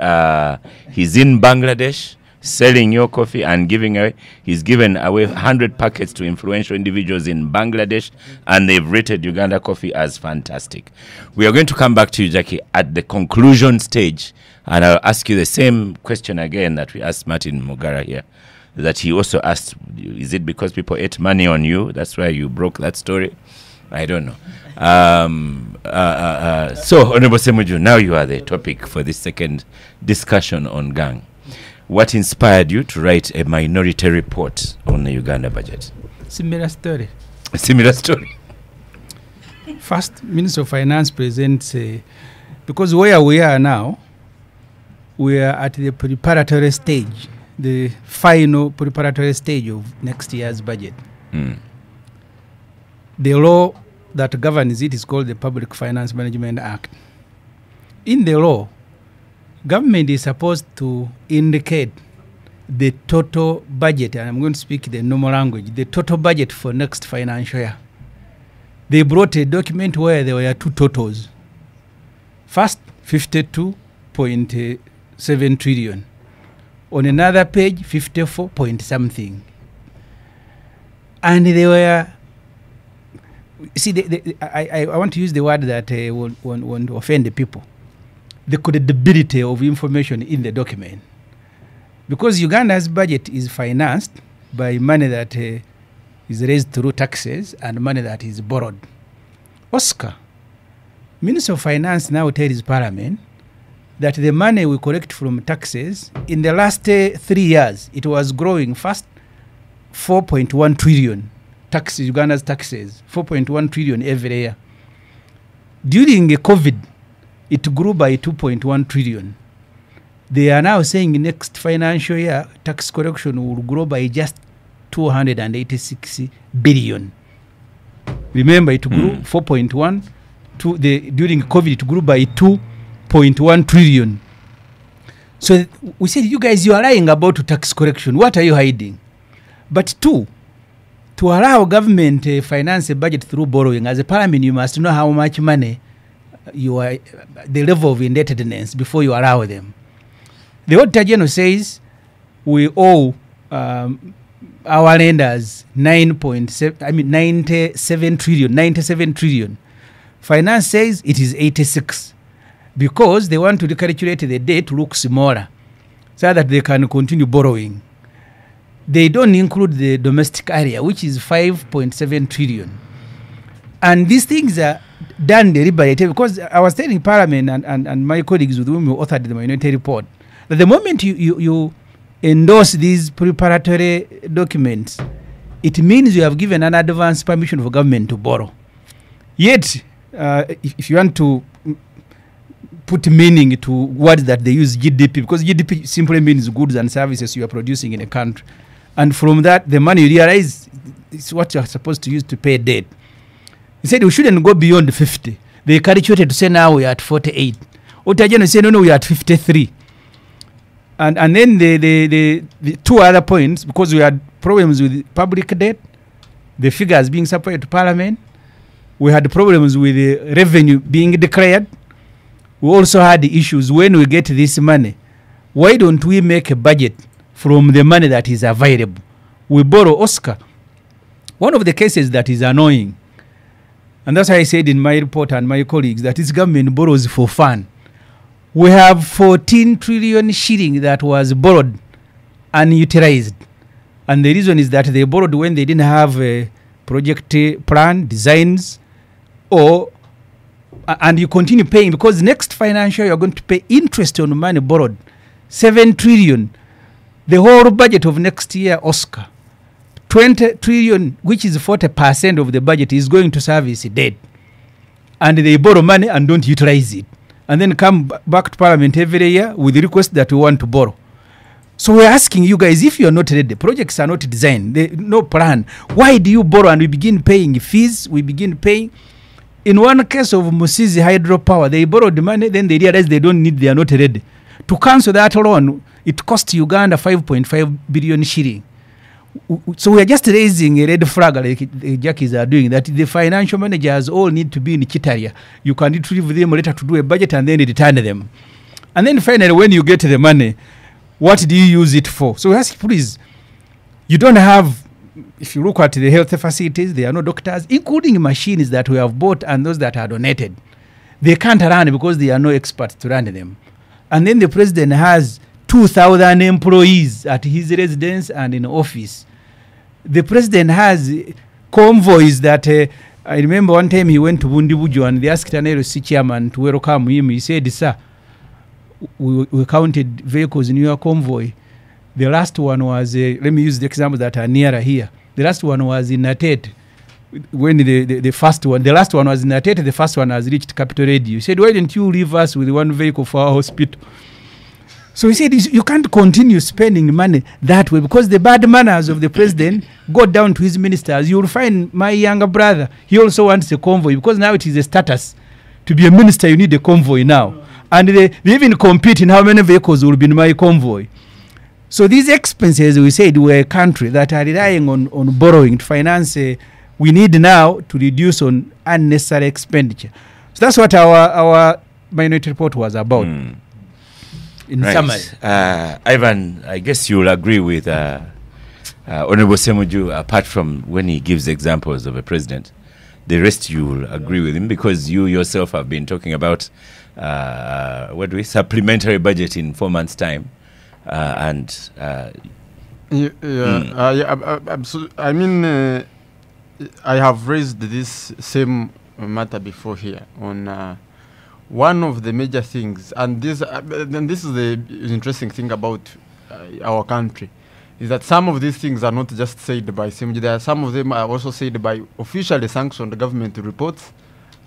he's in Bangladesh selling your coffee and giving away. He's given away 100 packets to influential individuals in Bangladesh, and they've rated Uganda coffee as fantastic. We are going to come back to you, Jackie, at the conclusion stage, and I'll ask you the same question again that we asked Martin Mugara here, that he also asked, is it because people ate money on you? That's why you broke that story? I don't know. So, Honorable Ssemujju, now you are the topic for this second discussion on gang. What inspired you to write a minority report on the Uganda budget? Similar story. A similar story. First, Minister of Finance presents, because where we are now, we are at the preparatory stage, the final preparatory stage of next year's budget. The law that governs it is called the Public Finance Management Act. In the law, government is supposed to indicate the total budget, and I'm going to speak the normal language, the total budget for next financial year. They brought a document where there were two totals. First, 52.7 trillion. On another page, 54 point something. And they were, see, I want to use the word that won't offend the people. The credibility of information in the document. Because Uganda's budget is financed by money that is raised through taxes and money that is borrowed. Oscar, Minister of Finance now tells Parliament that the money we collect from taxes, in the last 3 years, it was growing fast, 4.1 trillion. Taxes, Uganda's taxes, 4.1 trillion every year. During COVID, it grew by 2.1 trillion. They are now saying next financial year, tax collection will grow by just 286 billion. Remember, it grew 4.1. During COVID, it grew by 2.1 trillion. So we said, you guys, you are lying about tax collection. What are you hiding? But two, to allow government finance a budget through borrowing, as a parliament, you must know how much money you are, the level of indebtedness before you allow them. The Auditor General says we owe our lenders 97 trillion. Finance says it is 86 because they want to recalculate the debt to look smaller so that they can continue borrowing. They don't include the domestic area, which is 5.7 trillion. And these things are done deliberately because I was telling Parliament and my colleagues with whom we authored the minority report that the moment you endorse these preparatory documents, it means you have given an advance permission for government to borrow. Yet, if you want to put meaning to words that they use GDP, because GDP simply means goods and services you are producing in a country. And from that, the money you realize is what you are supposed to use to pay debt. He said we shouldn't go beyond 50. They calculated to say now we are at 48. Otajano said no, we are at 53. And then the two other points, because we had problems with public debt, the figures being supplied to Parliament, we had problems with the revenue being declared. We also had the issues when we get this money. Why don't we make a budget from the money that is available? We borrow Oscar. One of the cases that is annoying, and that's why I said in my report and my colleagues that this government borrows for fun. We have 14 trillion shilling that was borrowed unutilized. And the reason is that they borrowed when they didn't have a project plan, designs, and you continue paying because next financial year you're going to pay interest on money borrowed. 7 trillion. The whole budget of next year, Oscar, 20 trillion, which is 40% of the budget, is going to service debt. And they borrow money and don't utilize it. And then come back to Parliament every year with the request that we want to borrow. So we're asking you guys, if you're not ready, projects are not designed, no plan, why do you borrow and we begin paying fees, we begin paying? In one case of Musizi hydropower, they borrowed the money, then they realized they don't need, they are not ready. To cancel that loan, it cost Uganda 5.5 billion shilling. So we are just raising a red flag like the jackies are doing, that the financial managers all need to be in Chitaria. You can retrieve them later to do a budget and then return them. And then finally, when you get the money, what do you use it for? So we ask, please, you don't have, if you look at the health facilities, there are no doctors, including machines that we have bought and those that are donated. They can't run because there are no experts to run them. And then the president has 2,000 employees at his residence and in office. The president has convoys that, I remember one time he went to Bundibujo and they asked an LC chairman to welcome him. He said, sir, we counted vehicles in your convoy. The last one was, let me use the examples that are nearer here. The last one was in Natet. When the first one, the last one was in Natet, the first one has reached Capital Radio. He said, why didn't you leave us with one vehicle for our hospital? So he said, you can't continue spending money that way, because the bad manners of the president go down to his ministers. You'll find my younger brother, he also wants a convoy, because now it is a status. To be a minister, you need a convoy now. And they even compete in how many vehicles will be in my convoy. So these expenses, we said, we're a country that are relying on borrowing to finance. We need now to reduce on unnecessary expenditure. So that's what our minority report was about. In summary. Ivan, I guess you'll agree with Honorable Ssemujju, apart from when he gives examples of a president. The rest you will agree with him, because you yourself have been talking about supplementary budget in 4 months' time. I mean, I have raised this same matter before here on one of the major things, and this is the interesting thing about our country, is that some of these things are not just said by Ssemujju. There are some of them are also said by officially sanctioned government reports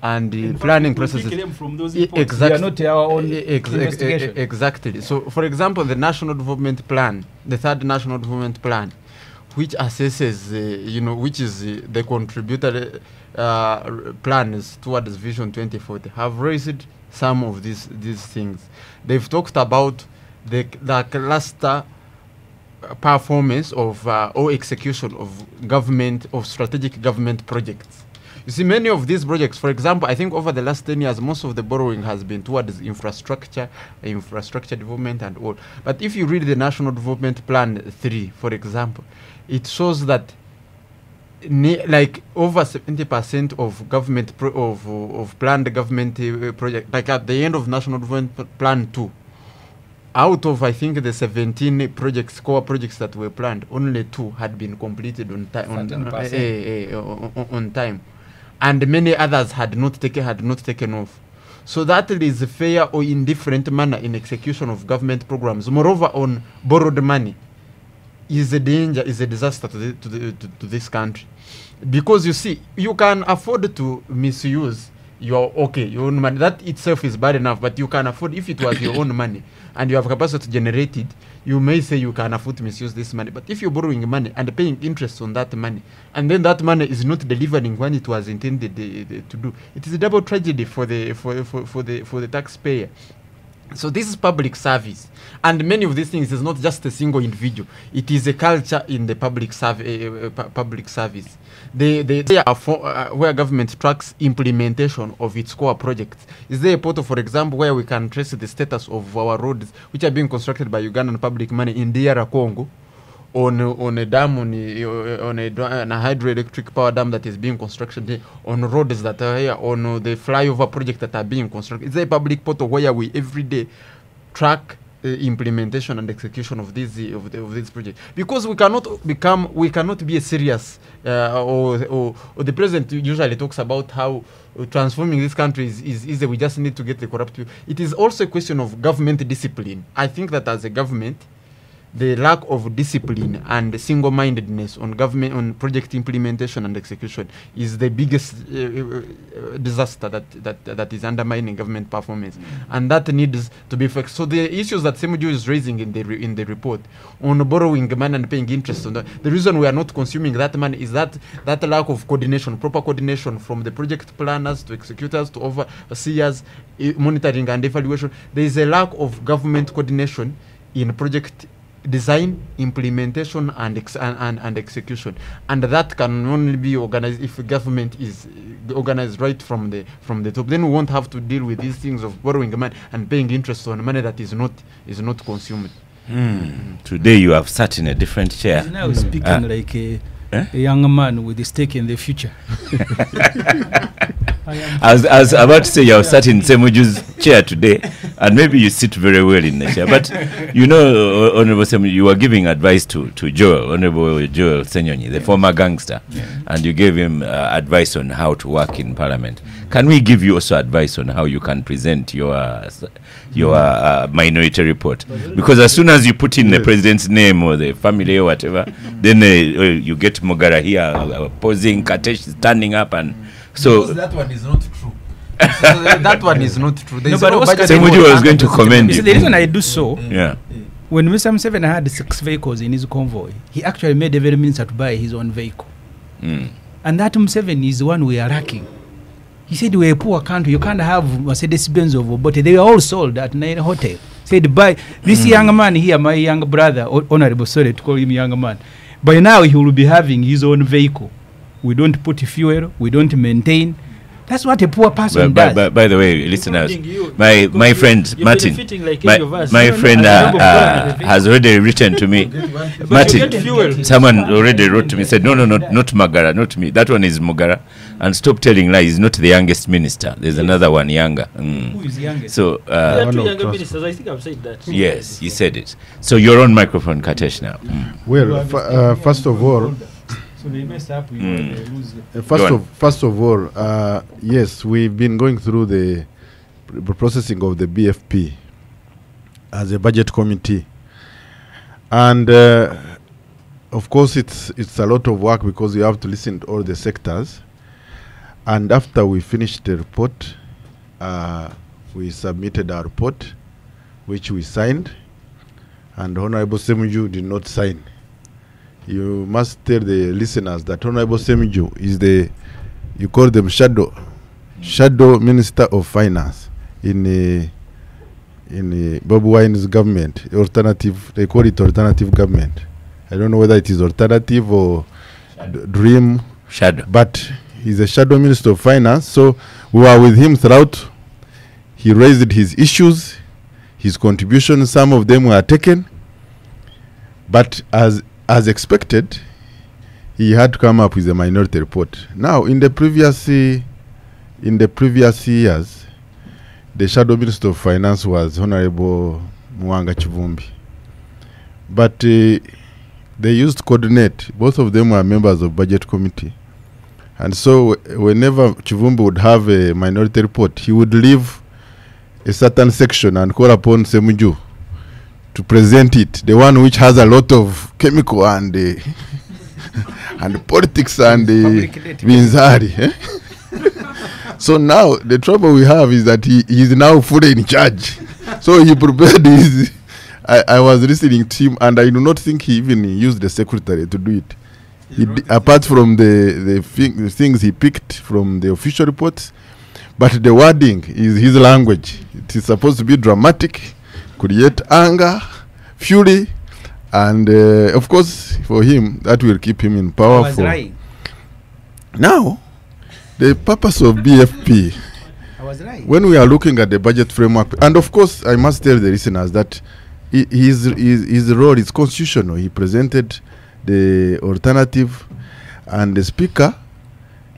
and the planning processes. From those reports. They are not our own investigation. Exactly. So, for example, the National Development Plan, the third National Development Plan, which assesses, which is the contributory plans towards Vision 2040, have raised some of these things. They've talked about the cluster performance of or execution of strategic government projects. You see, many of these projects, for example, I think over the last 10 years, most of the borrowing has been towards infrastructure development and all. But if you read the National Development Plan 3, for example, it shows that like over 70% of government of planned government project, like at the end of National Development Plan 2, out of, I think, the 17 projects, core projects that were planned, only 2 had been completed on time, and many others had not taken off. So that is a fair or indifferent manner in execution of government programs. Moreover, on borrowed money is a danger, is a disaster to this country, because you see, you can afford to misuse your own money. That itself is bad enough, but you can afford, if it was your own money and you have capacity to generate it, you may say you can afford to misuse this money. But if you're borrowing money and paying interest on that money, and then that money is not delivering when it was intended to do, it is a double tragedy for the taxpayer. So this is public service, and many of these things is not just a single individual. It is a culture in the public service. Where government tracks implementation of its core projects. Is there a portal, for example, where we can trace the status of our roads which are being constructed by Ugandan public money in DR Congo, on a dam, on a hydroelectric power dam that is being constructed, on roads that are here, on the flyover projects that are being constructed? Is there a public portal where we every day track implementation and execution of these projects? Because we cannot be a serious or the president usually talks about how transforming this country is easy. We just need to get the corrupt people. It is also a question of government discipline. I think that as a government, the lack of discipline and single-mindedness on project implementation and execution is the biggest disaster that is undermining government performance, and that needs to be fixed. So the issues that Ssemujju is raising in the report on borrowing money and paying interest on that, the reason we are not consuming that money is that lack of coordination, proper coordination from the project planners to executors to overseers, monitoring and evaluation. There is a lack of government coordination in project design, implementation, and execution, and that can only be organized if the government is organized right from the top. Then we won't have to deal with these things of borrowing money and paying interest on money that is not consumed. Today you have sat in a different chair. He's now speaking like a young man with a stake in the future. I was about to say you have sat in Ssemujju's chair today, and maybe you sit very well in the chair. But Honorable Ssemujju, you were giving advice to Honorable Joel Senyonyi, the former gangster, and you gave him advice on how to work in Parliament. Can we give you also advice on how you can present your minority report? Because as soon as you put in the president's name or the family or whatever, then you get Mogara here posing, Katesh standing up, and so because that one is not true. That one is not true. There No, is but no Oscar budget Ssemujju for was going to commend You see, you. the reason I do so, Yeah. when Mr. Museveni had 6 vehicles in his convoy, he actually made every minister to buy his own vehicle. Mm. And that Museveni is the one we are lacking. He said we're a poor country. You can't have Mercedes-Benz or but they were all sold at Naira Hotel. Said buy this young man here, my young brother, honorable, sorry to call him young man. By now he will be having his own vehicle. We don't put fuel, we don't maintain. That's what a poor person does. By the way, listeners, You, my because friend you're Martin, benefiting like my, any of us. my No, no, friend as a member of parliament. has already written to me. But Martin, you get fuel. someone already wrote to me, said, no, not Magara, not me. That one is Mugara. And stop telling lies. He's not the youngest minister. There's another one younger. Who is youngest? So, There are One two of younger trust. ministers. I think I've said that. yes, you said it. So you're on microphone, Katesh, now. Well, first of all, So they mess up, we lose. Go on. first of all, yes, we've been going through the processing of the BFP as a budget committee, and of course, it's a lot of work because you have to listen to all the sectors. And after we finished the report, we submitted our report, which we signed, and Honorable Ssemujju did not sign. You must tell the listeners that Honorable Ssemujju is you call them shadow Minister of Finance in Bob Wine's government, they call it alternative government. I don't know whether it is alternative or dream, Shadow. but he's a shadow Minister of Finance. So we were with him throughout. He raised his issues, his contributions, some of them were taken, but as expected, he had to come up with a minority report. Now, in the previous years, the shadow Minister of Finance was Honorable Mwanga Chivumbi. But they used to coordinate. Both of them were members of budget committee. And so whenever Chivumbi would have a minority report, he would leave a certain section and call upon Ssemujju to present it, the one which has a lot of chemical and and politics and Binzari. So now the trouble we have is that he is now fully in charge. So he prepared his. I was listening to him, and I do not think he even used the secretary to do it. Apart from the things he picked from the official reports, but the wording is his language. It is supposed to be dramatic, create anger, fury, and of course, for him, that will keep him in power. I was lying. Now, the purpose of BFP, I was lying. when we are looking at the budget framework, and of course, I must tell the listeners that his role is constitutional. He presented the alternative, and the speaker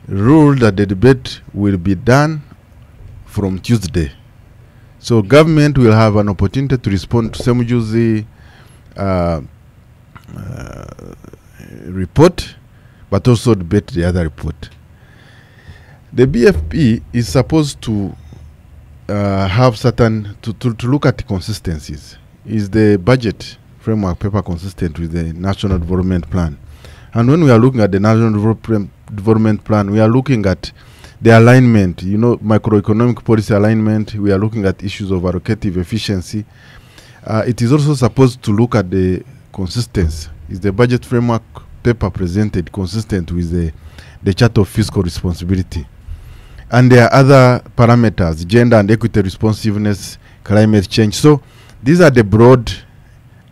ruled that the debate will be done from Tuesday. So government will have an opportunity to respond to Ssemujju's report, but also debate the other report. The BFP is supposed to have certain, to look at the consistencies. Is the budget framework paper consistent with the National Development Plan? And when we are looking at the National Development Plan, we are looking at the alignment, macroeconomic policy alignment. We are looking at issues of allocative efficiency. It is also supposed to look at the consistency. Is the budget framework paper presented consistent with the Charter of Fiscal Responsibility? And there are other parameters, gender and equity responsiveness, climate change. So these are the broad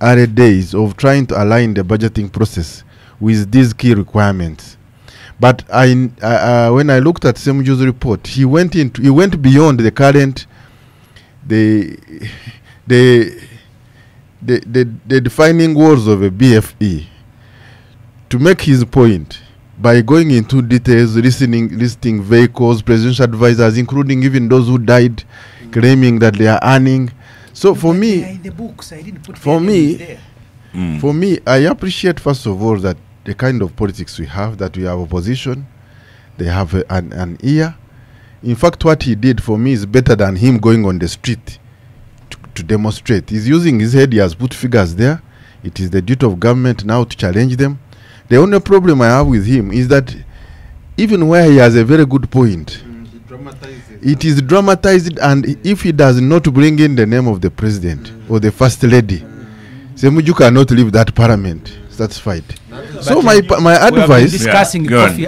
array days of trying to align the budgeting process with these key requirements. But when I looked at Ssemujju's report, he went beyond the current the defining words of a BFE to make his point by going into details, listing vehicles, presidential advisors, including even those who died, claiming that they are earning. So for me, in the books, I didn't put for there. me, I appreciate first of all that the kind of politics we have, that we have opposition, they have an ear. In fact, what he did for me is better than him going on the street to demonstrate. He's using his head, he has put figures there. It is the duty of government now to challenge them. The only problem I have with him is that even where he has a very good point, It is dramatized, and if he does not bring in the name of the president or the first lady, Ssemujju cannot leave that parliament satisfied. So my advice, discussing go on. coffee.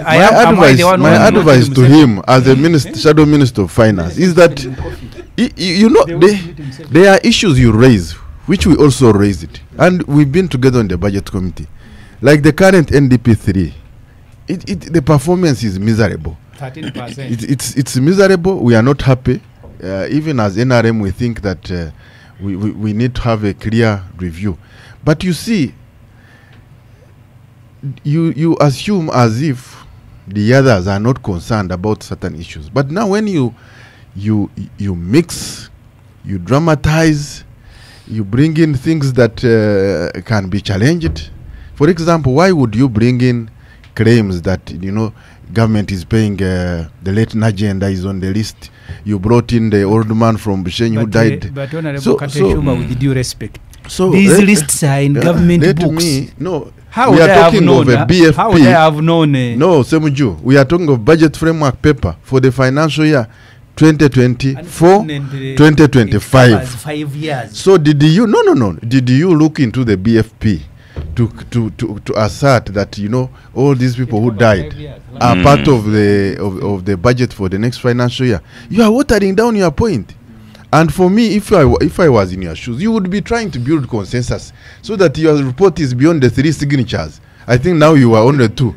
my advice to him as a minister, shadow minister of finance is that you know there are issues you raise which we also raised, and we've been together on the budget committee, like the current NDP3. The performance is miserable. 13%. It's miserable. We are not happy. Even as NRM, we think that we need to have a clear review. But you see, you assume as if the others are not concerned about certain issues. But now when you mix, you dramatize, you bring in things that can be challenged. For example, why would you bring in claims that government is paying the late Najenda is on the list? You brought in the old man from Bushenyi who died. But Honorable Kateshuma, with due respect, so these lists are in government books. How we would are I talking have known? of a BFP. How would I have known? No, Ssemujju, we are talking of budget framework paper for the financial year 2024, 2025. 5 years. So did you? No. Did you look into the BFP to assert that all these people who died are part of the budget for the next financial year? You are watering down your point. And for me, if I was in your shoes, you would be trying to build consensus so that your report is beyond the 3 signatures. I think now you are on the 2.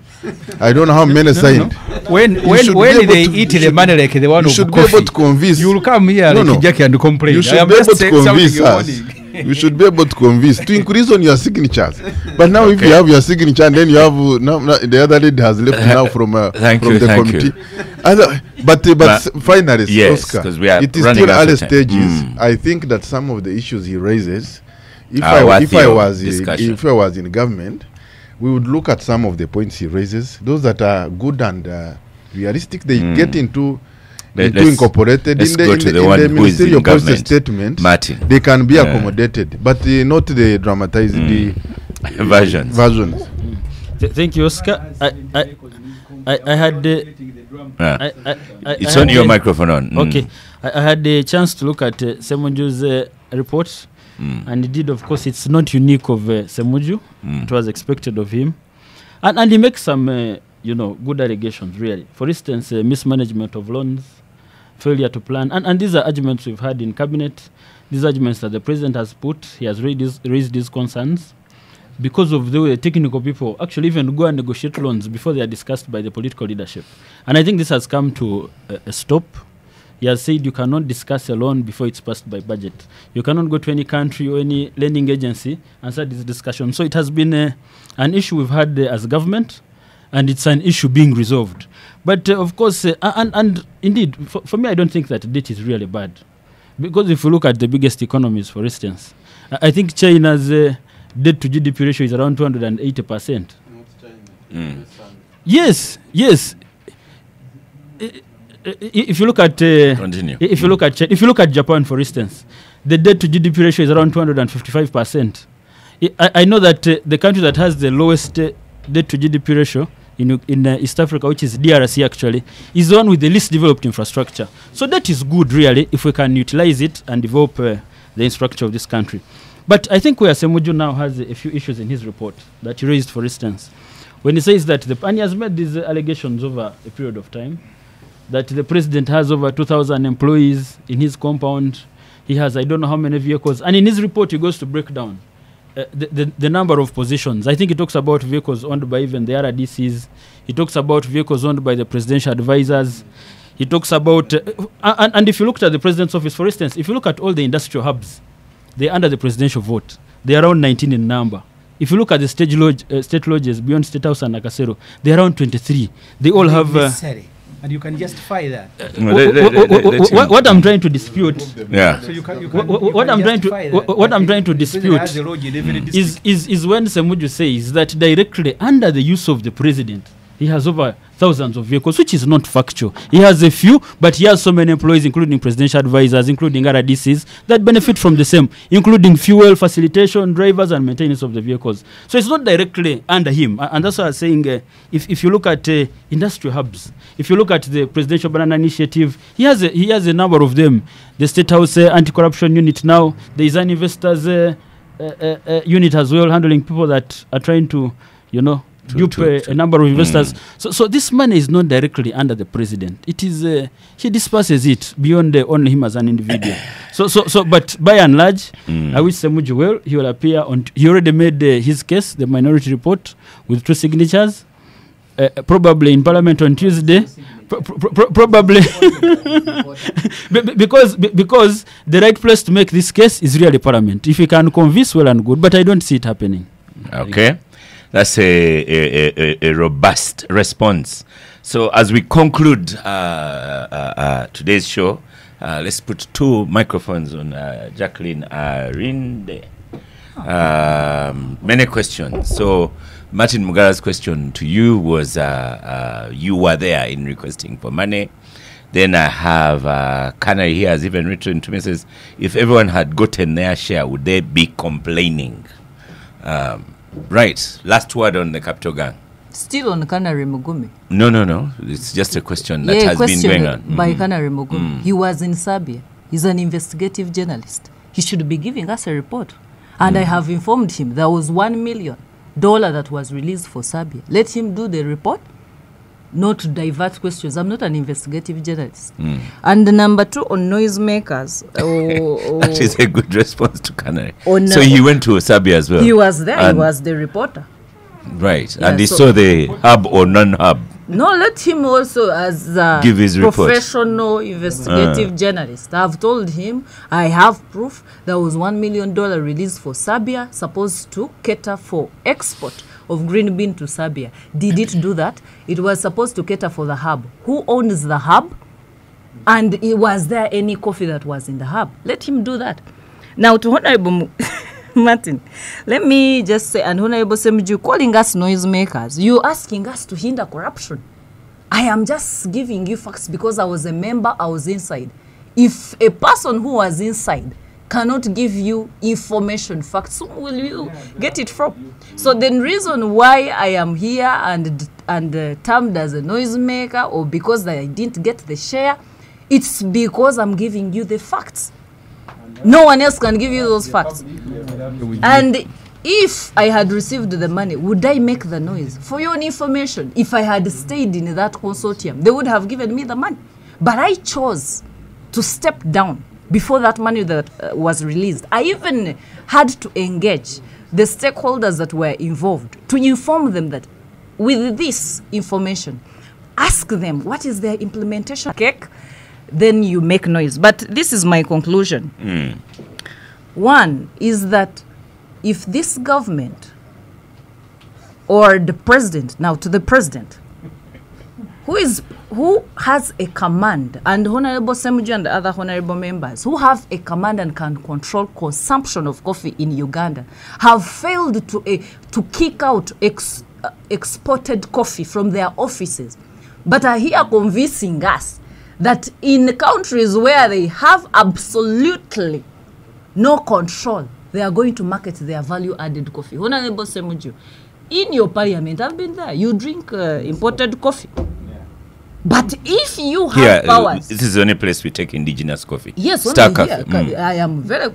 I don't know how many signed. When they eat the money like the one you of should coffee, be able to convince. you will come here like Jackie and complain. You should be able to convince us. You should be able to convince to increase on your signatures. But now, if you have your signature and then you have the other lady has left now from the committee. But finally, yes, Oscar, we are it is running still out early of time. stages. I think that some of the issues he raises, if I was in government, we would look at some of the points he raises. Those that are good and realistic, they get into incorporated in the ministerial policy statement. Martin. They can be accommodated, but not the dramatized versions. Thank you, Oscar. I had it's on your microphone on. Okay, I had the chance to look at Ssemujju's report, and indeed, of course, it's not unique of Ssemujju. It was expected of him, and he makes some good allegations. Really, for instance, mismanagement of loans, failure to plan, and these are arguments we've had in cabinet. These arguments that the president has put, he has raised these concerns. Because of the way technical people actually even go and negotiate loans before they are discussed by the political leadership. And I think this has come to a stop. He has said you cannot discuss a loan before it's passed by budget. You cannot go to any country or any lending agency and start this discussion. So it has been an issue we've had as government, and it's an issue being resolved. But of course, and indeed, for me, I don't think that debt is really bad. Because if you look at the biggest economies, for instance, I think China's debt to GDP ratio is around 280%. Yes. If you look at if you look at Japan, for instance, the debt to GDP ratio is around 255%. I know that the country that has the lowest debt to GDP ratio in East Africa, which is DRC actually, is the one with the least developed infrastructure. So that is good, really, if we can utilize it and develop the infrastructure of this country. But I think where Ssemujju now has a few issues in his report that he raised, for instance, when he says that and he has made these allegations over a period of time, that the president has over 2,000 employees in his compound. He has I don't know how many vehicles. And in his report, he goes to break down the number of positions. I think he talks about vehicles owned by even the RDCs. He talks about vehicles owned by the presidential advisors. He talks about, and if you looked at the president's office, for instance, if you look at all the industrial hubs, they're under the presidential vote. They're around 19 in number. If you look at the state lodges beyond State House and Nakasero, they're around 23. They all have... and you can justify that. What I'm trying to dispute... Yeah. So you can what I'm trying to dispute is when Ssemujju says that directly under the use of the president, he has over thousands of vehicles, which is not factual. He has a few, but he has so many employees, including presidential advisors, including RDCs, that benefit from the same, including fuel, facilitation, drivers, and maintenance of the vehicles. So it's not directly under him. And that's why I was saying, if you look at industrial hubs, if you look at the Presidential Banana Initiative, he has a number of them. The State House Anti-Corruption Unit now, there is an investors unit as well, handling people that are trying to, dupe a number of investors. So this money is not directly under the president. It is he disperses it beyond only him as an individual. But by and large, I wish Ssemujju well. He will appear on. He already made his case, the Minority Report, with 2 signatures. Probably in Parliament on Tuesday. Probably because the right place to make this case is really Parliament. If he can convince, well and good. But I don't see it happening. Okay. That's a robust response. So as we conclude today's show, let's put 2 microphones on Jacqueline Arinde. Many questions. So Martin Mugara's question to you was, you were there in requesting for money. Then I have Canary here has even written to me, says, if everyone had gotten their share, would they be complaining? Right. Last word on the Capital Gang. Still on Canary Mugumi. No. It's just a question that has been going on. By Canary Mugumi. He was in Serbia. He's an investigative journalist. He should be giving us a report. And I have informed him there was $1 million that was released for Serbia. Let him do the report, not to divert questions. I'm not an investigative journalist. And number 2, on noisemakers. That is a good response to Canary. So he went to Serbia as well? He was there. He was the reporter. Right. Yeah, and he saw the hub or non-hub? No, let him also, as a give his professional investigative journalist. I've told him I have proof there was $1 million released for Serbia, supposed to cater for export of green bean to Serbia. Did it do that? It was supposed to cater for the hub. Who owns the hub? And was there any coffee that was in the hub? Let him do that. Now to Honorable Martin, let me just say, and Honorable Ssemujju, calling us noisemakers, you asking us to hinder corruption. I am just giving you facts because I was a member, I was inside. If a person who was inside cannot give you information, facts, who will you get it from? So the reason why I am here and termed as a noisemaker, or because I didn't get the share, it's because I'm giving you the facts. No one else can give you those facts. And if I had received the money, would I make the noise? For your information, if I had stayed in that consortium, they would have given me the money. But I chose to step down before that money that was released. I even had to engage the stakeholders that were involved to inform them that with this information, ask them what is their implementation cake. Then you make noise. But this is my conclusion. One is that if this government or the president, now to the president, who has a command, and Honorable Ssemujju and the other honorable members who have a command and can control consumption of coffee in Uganda, have failed to kick out exported coffee from their offices, but are here convincing us that in countries where they have absolutely no control, they are going to market their value-added coffee. Honorable Ssemujju, in your parliament, I've been there, you drink imported coffee. But if you have powers... This is the only place we take indigenous coffee. Yes, Star Coffee. I am very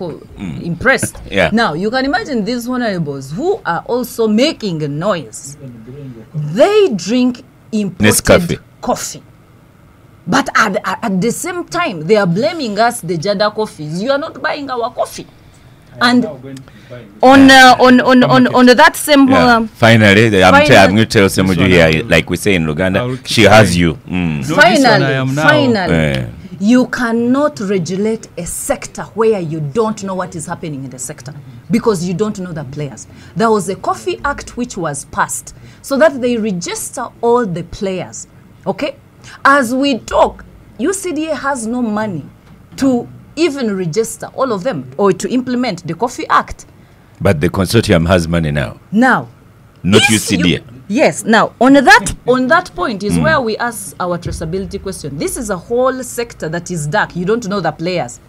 impressed. Now, you can imagine these honorables who are also making a noise. They drink imported coffee. But at the same time, they are blaming us, the Jada coffees. You are not buying our coffee. And on that same... finally, I'm going to tell Ssemujju here, like we say in Uganda, she has you. Finally, you cannot regulate a sector where you don't know what is happening in the sector because you don't know the players. There was a Coffee Act which was passed so that they register all the players. Okay? As we talk, UCDA has no money to even register all of them or to implement the Coffee Act. But the consortium has money now. Now. Not UCDA. Yes. Now, on that point is where we ask our traceability question. This is a whole sector that is dark. You don't know the players,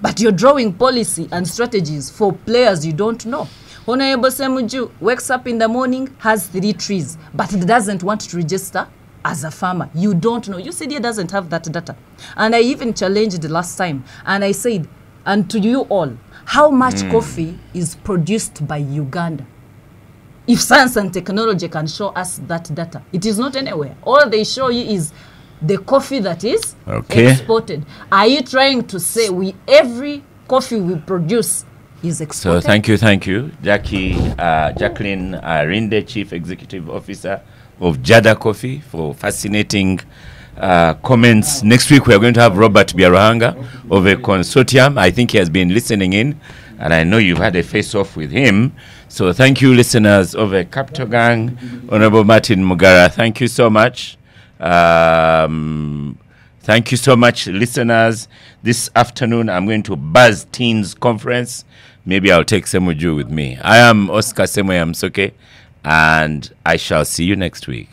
but you're drawing policy and strategies for players you don't know. Hon Ssemujju wakes up in the morning, has 3 trees, but it doesn't want to register as a farmer. You don't know. UCDA doesn't have that data. And I even challenged the last time, and I said, and to you all, how much coffee is produced by Uganda? If science and technology can show us that data, it is not anywhere. All they show you is the coffee that is exported. Are you trying to say every coffee we produce is exported? So thank you. Jacqueline Rinde, Chief Executive Officer of Jada Coffee, for fascinating comments. Next week we are going to have Robert Biaruhanga of a consortium. I think he has been listening in, and I know you've had a face-off with him. So thank you, listeners of a Capital Gang. Honorable Martin Mugara, thank you so much. Thank you so much, listeners. This afternoon I'm going to Buzz Teens Conference. Maybe I'll take Ssemujju with me. I am Oscar Ssemujju, and I shall see you next week.